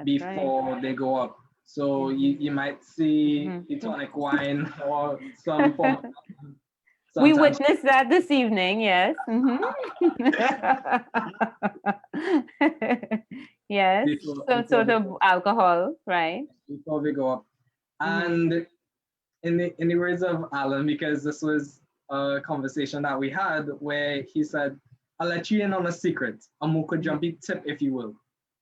before they go up. So you might see the tonic wine or some form. We witnessed that this evening, yes. Yes, some sort of alcohol, right? Before we go up. And in the words of Alan, because this was a conversation that we had where he said, I'll let you in on a secret, a Moko jumpy tip, if you will.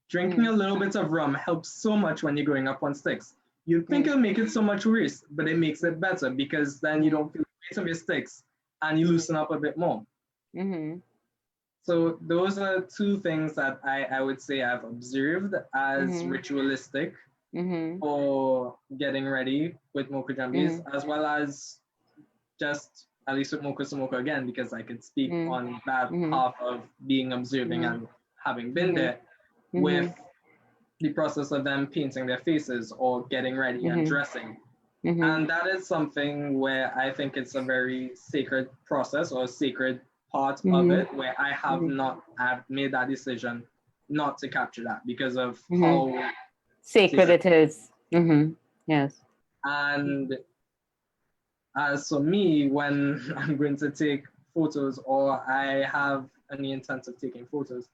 Drinking a little bit of rum helps so much when you're going up on sticks. You'd think it'll make it so much worse, but it makes it better because then you don't feel the weight of your sticks and you loosen up a bit more. So those are two things that I would say I've observed as ritualistic for getting ready with Moko Jumbies, as well as just at least with Mocha Samoka again, because I could speak on that Mhm. half of being observing and having been there, with the process of them painting their faces or getting ready and dressing. And that is something where I think it's a very sacred process or a sacred part of it, where I've made that decision not to capture that because of how Sacred it is. Yes. And as for me, when I'm going to take photos or I have any intent of taking photos,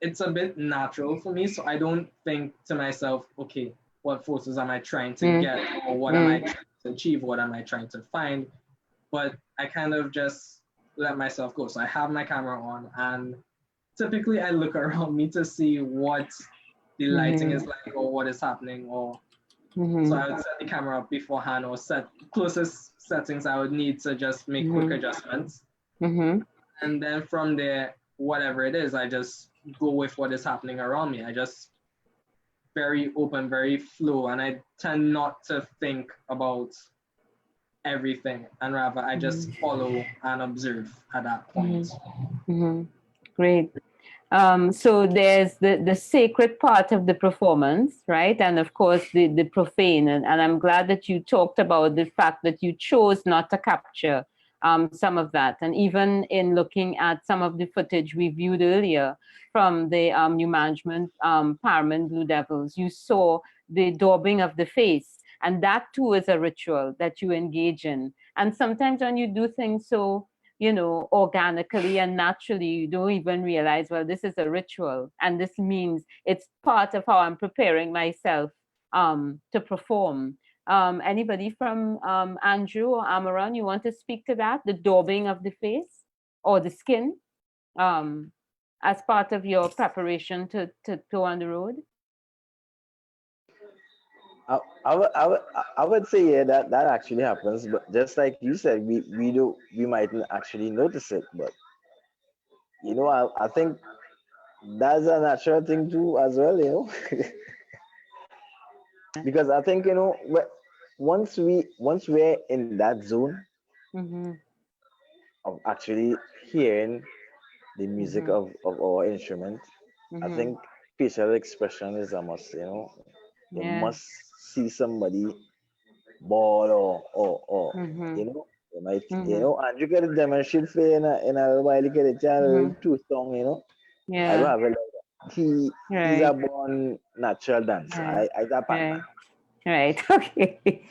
it's a bit natural for me. So I don't think to myself, okay, what photos am I trying to get, or what am I trying to achieve, what am I trying to find? But I kind of just let myself go. So I have my camera on, and typically I look around me to see what the lighting is like or what is happening, or so I would set the camera up beforehand or set closest settings I would need to just make quick adjustments. And then from there, whatever it is, I just go with what is happening around me. I just very open, very flow, and I tend not to think about everything, and rather I just follow and observe at that point. Great. So there's the sacred part of the performance, right? And of course the profane. And I'm glad that you talked about the fact that you chose not to capture some of that. And even in looking at some of the footage we viewed earlier from the New Management Paramin Blue Devils, you saw the daubing of the face. And that too is a ritual that you engage in. And sometimes when you do things so, organically and naturally, you don't even realize, well, this is a ritual. And this means it's part of how I'm preparing myself to perform. Anybody from Andrew or Amaron, you want to speak to that? The daubing of the face or the skin as part of your preparation to go on the road? I would say yeah that actually happens, but just like you said, we mightn't actually notice it, but I think that's a natural thing too as well, because I think once we're in that zone of actually hearing the music of our instrument, I think facial expression is a must, You must see somebody ball or you might and you can demonstrate for in a while you get a channel too strong, I don't have a lot. He's a born natural dancer. I that Right. Okay.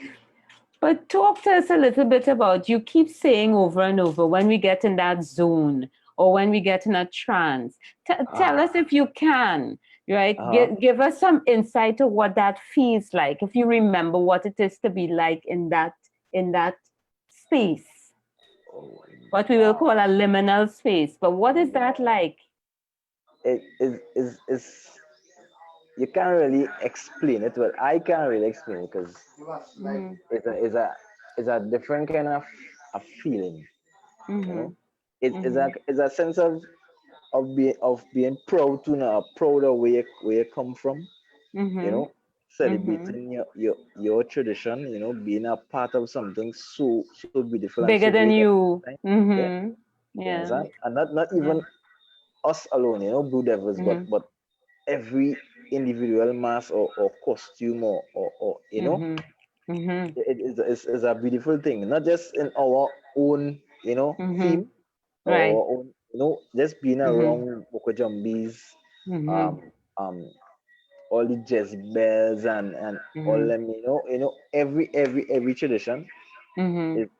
But talk to us a little bit about, you keep saying over and over, when we get in that zone or when we get in a trance. Tell us if you can, right? Give us some insight to what that feels like, if you remember what it is to be like in that space. What we will call a liminal space. But what is that like? It is you can't really explain it. Well, I can't really explain it because it's a different kind of a feeling. It's a sense of being proud to know, proud of where you come from. Celebrating your tradition. Being a part of something so beautiful, bigger and so than you. Yeah. And not even us alone. Blue Devils, but every individual mask or costume or it is a beautiful thing, not just in our own theme or our own, just being around Boko Jumbies, all the Jezebels and all them, every tradition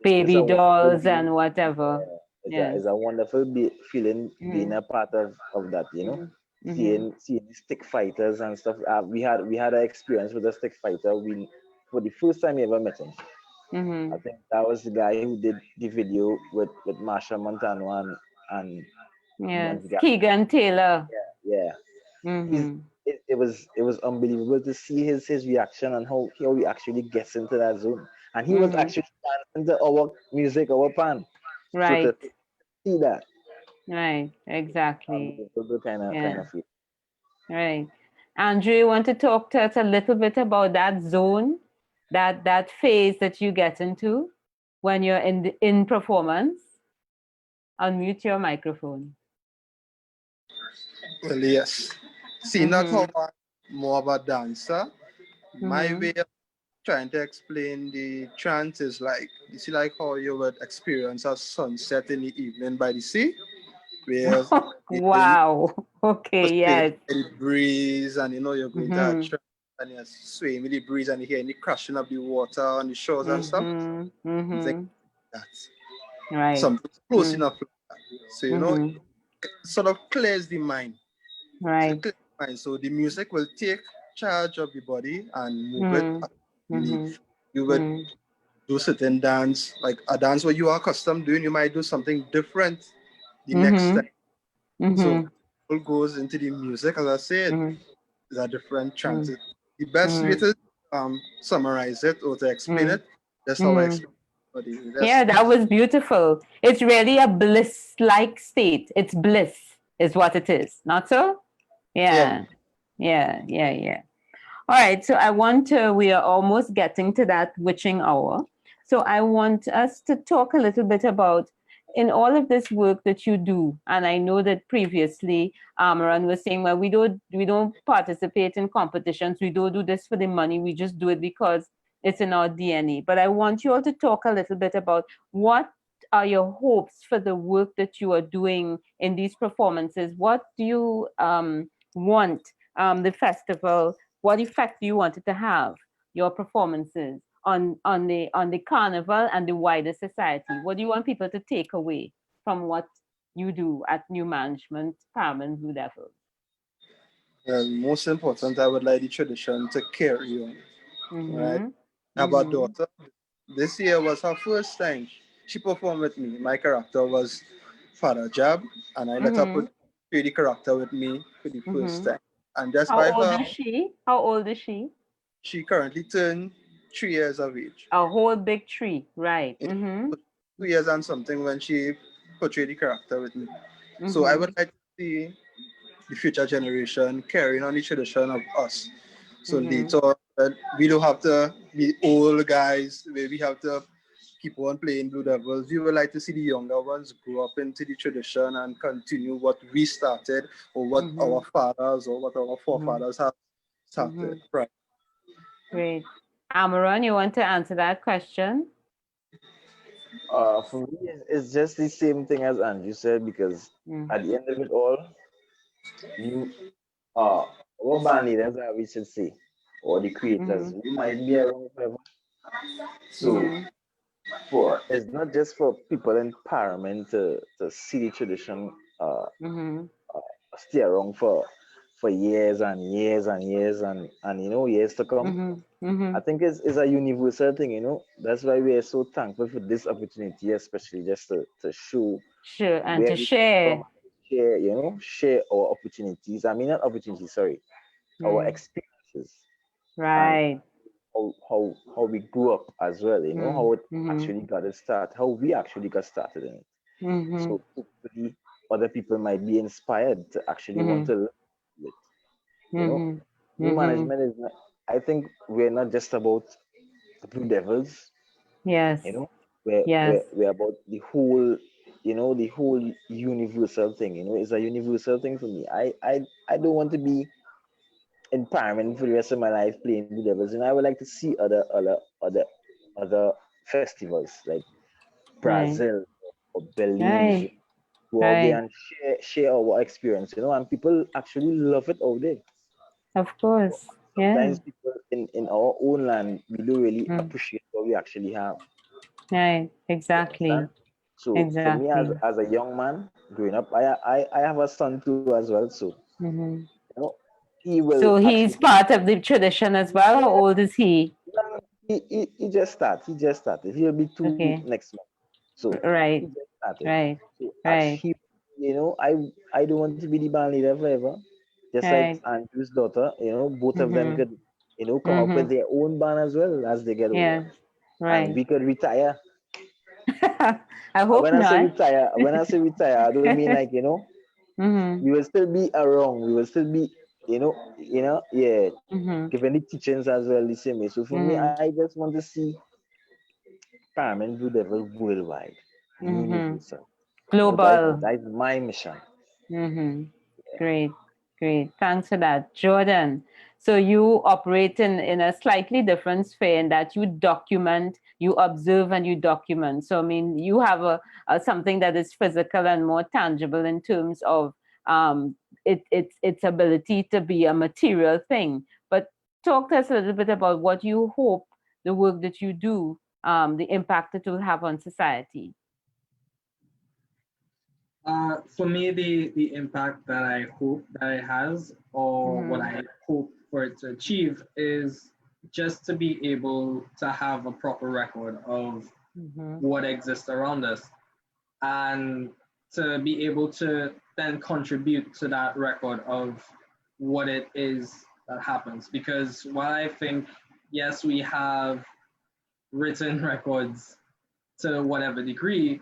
baby dolls and whatever. It's a wonderful feeling being a part of that, seeing the stick fighters and stuff. We had an experience with a stick fighter. For the first time we ever met him. I think that was the guy who did the video with Marsha Montano and Keegan Taylor. Yeah. It was unbelievable to see his reaction and how he actually gets into that zone. And he was actually dancing to our music, our pan. Right. So to see that. Right, exactly. Kind of feel. Right. Andrew, you want to talk to us a little bit about that zone, that phase that you get into? when you're in performance? Unmute your microphone. Well, yes. Seeing that how I'm more of a dancer, my way of trying to explain the trance is like, you see, like how you would experience a sunset in the evening by the sea, where Wow. Okay, yes. the breeze, and you know you're going to a trance and you're swaying with the breeze and you're hearing the crashing of the water on the shores and stuff. It's like that. Right. Something close enough like that. So you know, it sort of clears the mind. Right. So the music will take charge of the body and move it. You would do certain dance, like a dance where you are accustomed doing, you might do something different the next time. So it goes into the music, as I said, is a different trance. The best way to summarize it or to explain it, that's how I explain it. Yeah, that was beautiful. It's really a bliss-like state. It's bliss is what it is. Not so? Yeah. All right, so we are almost getting to that witching hour. So I want us to talk a little bit about, in all of this work that you do, and I know that previously Amaron was saying, well, we don't participate in competitions, we don't do this for the money, we just do it because it's in our DNA. But I want you all to talk a little bit about what are your hopes for the work that you are doing in these performances. What do you want the festival, what effect do you want it to have, your performances on the carnival and the wider society? What do you want people to take away from what you do at New Management Paramin Blue Devils? Well, most important, I would like the tradition to carry on. Right? I have a daughter. This year was her first time she performed with me. My character was Father Jab, and I let her play the character with me for the first time. And just How old is she? How old is she? She currently turned 3 years of age. A whole big tree, right? 2 years and something when she portrayed the character with me. So I would like to see the future generation carrying on the tradition of us. So later, we don't have to be old guys where we have to keep on playing Blue Devils. We would like to see the younger ones grow up into the tradition and continue what we started, or what our fathers or what our forefathers have started. Right. Great. Amaron, you want to answer that question? For me, it's just the same thing as Andrew said, because at the end of it all, our band leaders, we should say, or the creators, we might be around forever. So it's not just for people in Paramin to see the tradition stay around for years and years and years and years to come. I think it's a universal thing, That's why we are so thankful for this opportunity, especially just to show and to share. Share our opportunities. I mean, not opportunities, sorry, our experiences. Right. How we grew up as well, how it actually got it started, how we actually got started in it. So hopefully other people might be inspired to actually want to learn it. New management is not, I think we're not just about the Blue Devils. Yes. We're about the whole, the whole universal thing. It's a universal thing for me. I don't want to be in Paramin for the rest of my life playing Blue Devils, I would like to see other festivals like Brazil or Belize, go out there and share our experience, and people actually love it out there. Of course. Sometimes people in our own land, we don't really appreciate what we actually have. Right, exactly. So for me, as a young man growing up, I have a son too as well. So he will. So he's part of the tradition as well. How old is he? He just started. He'll be 2 next month. So right, he just started. Right, so as he, I don't want to be the band leader forever. Just like Andrew's daughter, both of them could, come up with their own band as well as they get older. Right. And we could retire. I hope when not. I say retire, I don't mean like, we will still be around. We will still be, giving the teachings as well the same way. So for me, I just want to see Paramin Blue Devils worldwide, universal. Global. That's my mission. Great, great. Thanks for that, Jordon. So you operate in a slightly different sphere in that you document, you observe, and you document. So I mean, you have a something that is physical and more tangible in terms of its ability to be a material thing. But talk to us a little bit about what you hope the work that you do, the impact it will have on society. For me, the impact that I hope that it has, or what I hope for it to achieve, is just to be able to have a proper record of what exists around us, and to be able to then contribute to that record of what it is that happens. Because while I think, yes, we have written records to whatever degree,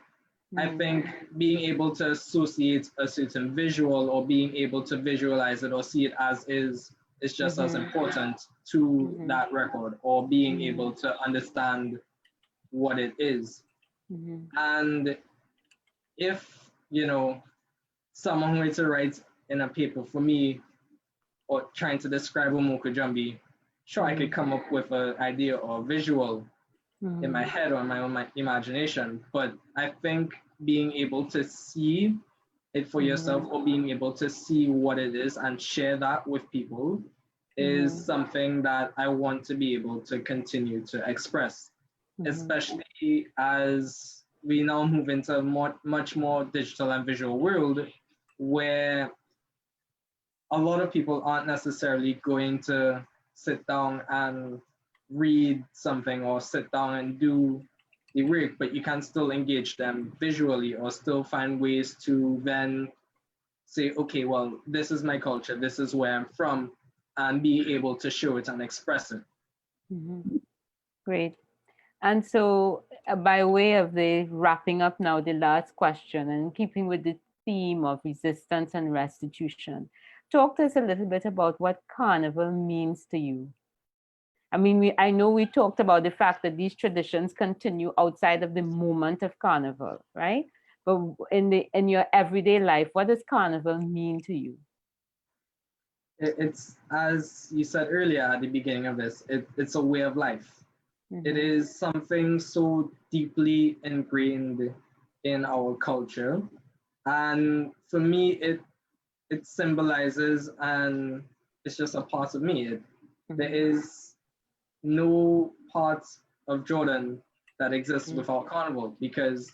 I think being able to associate a certain visual, or being able to visualize it or see it as is just as important to that record, or being able to understand what it is. And if, someone were to write in a paper for me, or trying to describe Omoko Jambi, sure, I could come up with an idea or visual in my head or in my own imagination, but I think being able to see it for yourself, or being able to see what it is and share that with people, is something that I want to be able to continue to express, especially as we now move into a much more digital and visual world, where a lot of people aren't necessarily going to sit down and read something or sit down and do the work, but you can still engage them visually, or still find ways to then say, okay, well, this is my culture, this is where I'm from, and be able to show it and express it. Great. And so by way of the wrapping up now, the last question, and keeping with the theme of resistance and restitution, talk to us a little bit about what Carnival means to you. I mean, I know we talked about the fact that these traditions continue outside of the moment of Carnival, right? But in your everyday life, what does Carnival mean to you? It's, as you said earlier at the beginning of this, it's a way of life. It is something so deeply ingrained in our culture. And for me, it symbolizes, and it's just a part of me. There is no part of Jordon that exists without Carnival, because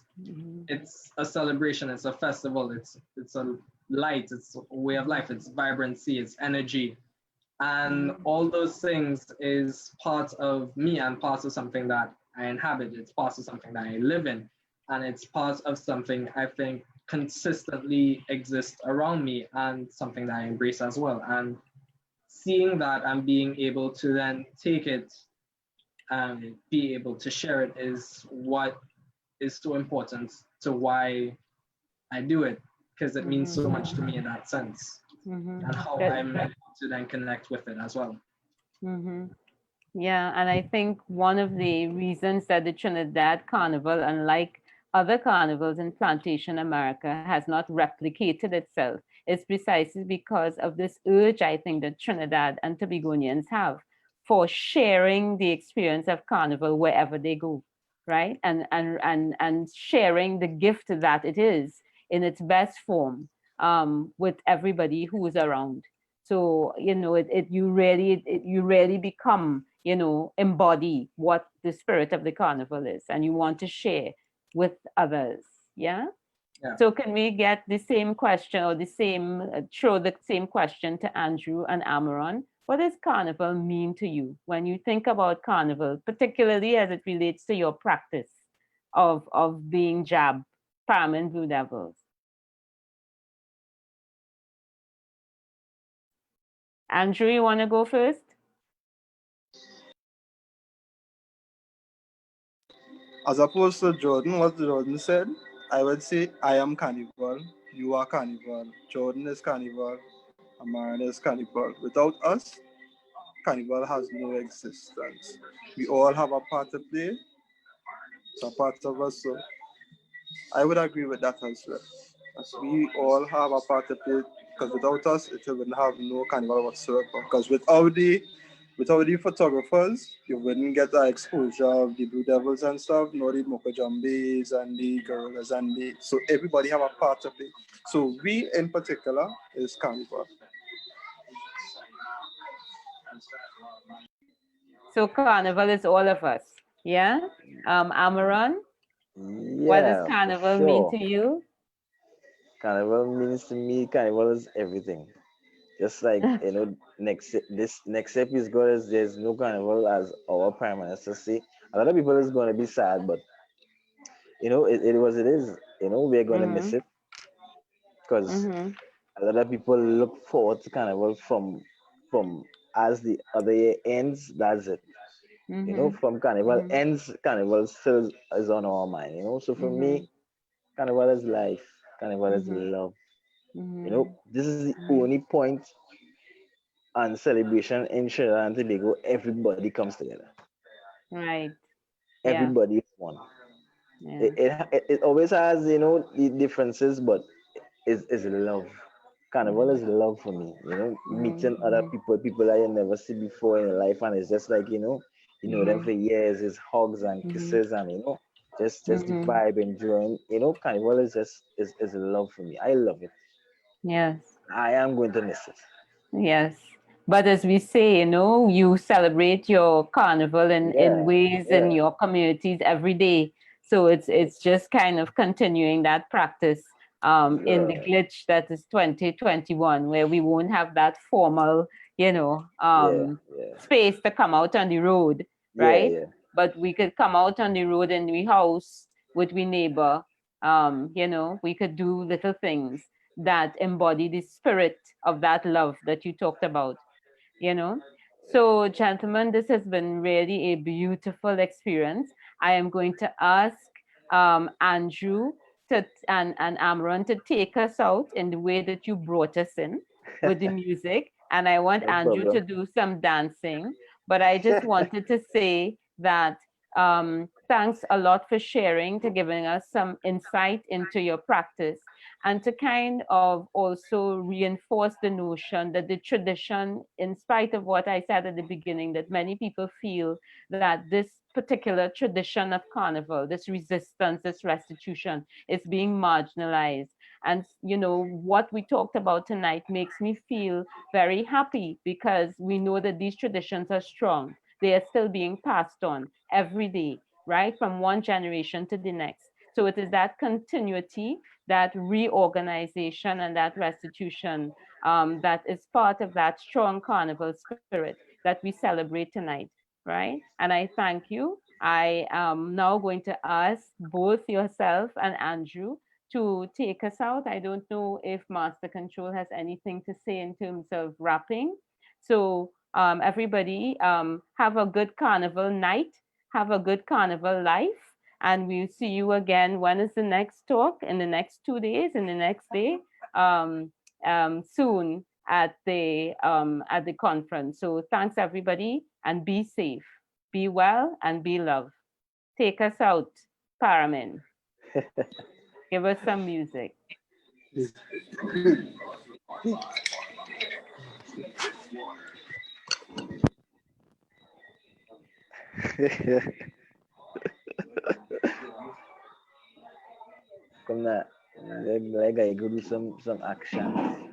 it's a celebration, it's a festival, it's a light, it's a way of life, it's vibrancy, it's energy. And all those things is part of me, and part of something that I inhabit. It's part of something that I live in, and it's part of something I think consistently exists around me, and something that I embrace as well. And seeing that and being able to then take it and be able to share it is what is so important to why I do it, because it means so much to me in that sense, and how I'm able to then connect with it as well. Yeah, and I think one of the reasons that the Trinidad Carnival, unlike other carnivals in plantation America, has not replicated itself is precisely because of this urge, I think, that Trinidad and Tobagonians have for sharing the experience of Carnival wherever they go, right? And sharing the gift that it is in its best form with everybody who is around. So, you really become, embody what the spirit of the Carnival is, and you want to share with others. Yeah. So can we get the same question, or throw the same question to Andrew and Amaron? What does Carnival mean to you when you think about Carnival, particularly as it relates to your practice of being JAB, Paramin Blue Devils? Andrew, you want to go first? As opposed to Jordon, what Jordon said, I would say I am Carnival, you are Carnival, Jordon is Carnival, Amaron is Carnival. Without us, Carnival has no existence. We all have a part to play, It's a part of us. So I would agree with that as well. As we all have a part to play, because without us, it wouldn't have no carnival whatsoever. Because without the photographers, you wouldn't get the exposure of the Blue Devils and stuff, nor the Mokajambes and the Gorillas and the, so everybody have a part to play. So we in particular is carnival. So carnival is all of us. Yeah. Amaron, what does Yeah, for carnival mean sure. to you? Carnival means to me, carnival is everything. Just like this next episode is there's no carnival, as our prime minister say. A lot of people is going to be sad, but it was it is. We're going to miss Mm-hmm. it because Mm-hmm. a lot of people look forward to carnival from as the other year ends. That's it. Mm-hmm. From carnival Mm-hmm. ends, carnival still is on our mind. So for Mm-hmm. me, carnival is life. Carnival is Mm-hmm. love. Mm-hmm. This is the only point and celebration in Trinidad and Tobago. Everybody comes together. Right. Yeah. Everybody is one. Yeah. It always has the differences, but is love. Carnival is love for me. Meeting other Mm-hmm. people that you never see before in your life, and it's just like them for years. It's hugs and Mm-hmm. kisses and just the Mm-hmm. vibe, enjoying. Carnival is just is love for me. I love it. Yes. I am going to miss it. Yes. But as we say, you celebrate your carnival in Yeah, ways in yeah, your communities every day. So it's just kind of continuing that practice in the yeah, glitch that is 2021, where we won't have that formal, yeah, yeah, space to come out on the road, yeah, right? yeah. But we could come out on the road in the house with we neighbor. We could do little things that embody the spirit of that love that you talked about, you know. So, gentlemen, this has been really a beautiful experience. I am going to ask Andrew and Amaron to take us out in the way that you brought us in with the music. And I want No Andrew to problem. do some dancing. But I just wanted to say that thanks a lot for sharing, to giving us some insight into your practice, and to kind of also reinforce the notion that the tradition, in spite of what I said at the beginning, that many people feel that this particular tradition of carnival, this resistance, this restitution, is being marginalized. And what we talked about tonight makes me feel very happy, because we know that these traditions are strong. They are still being passed on every day, right, from one generation to the next. So it is that continuity, that reorganization, and that restitution that is part of that strong carnival spirit that we celebrate tonight, right? And I thank you. I am now going to ask both yourself and Andrew to take us out. I don't know if Master Control has anything to say in terms of wrapping. So everybody, have a good carnival night, have a good carnival life, and we'll see you again. When is the next talk? In the next 2 days, in the next day, soon at the conference. So thanks everybody, and be safe, be well, and be loved. Take us out, Paramin. Give us some music. Come na, like I go do some action.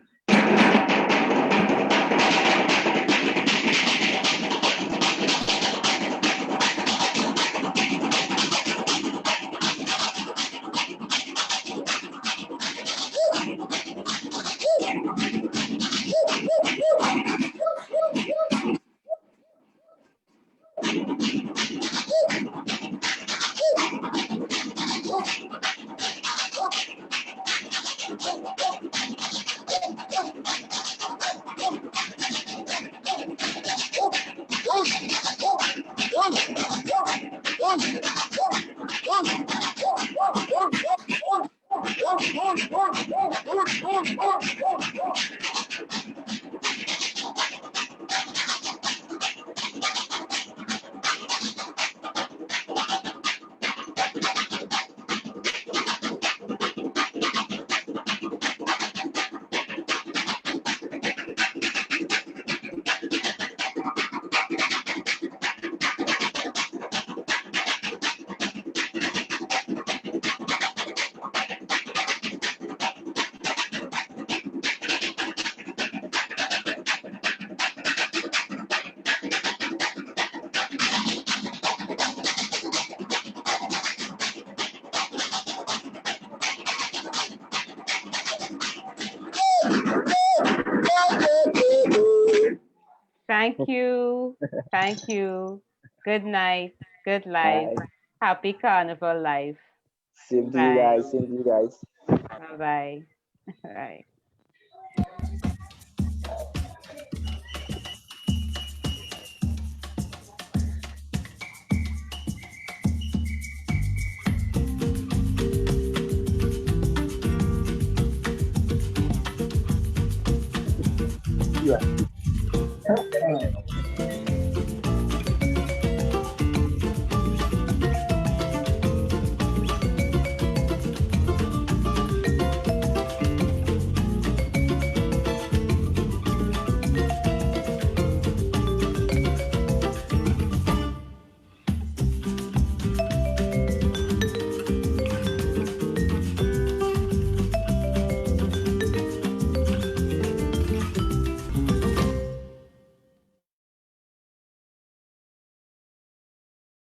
Thank you. Thank you. Good night. Good life. Bye. Happy Carnival life. Same to you Bye. guys. Same to you guys. Bye-bye. Bye. Yeah.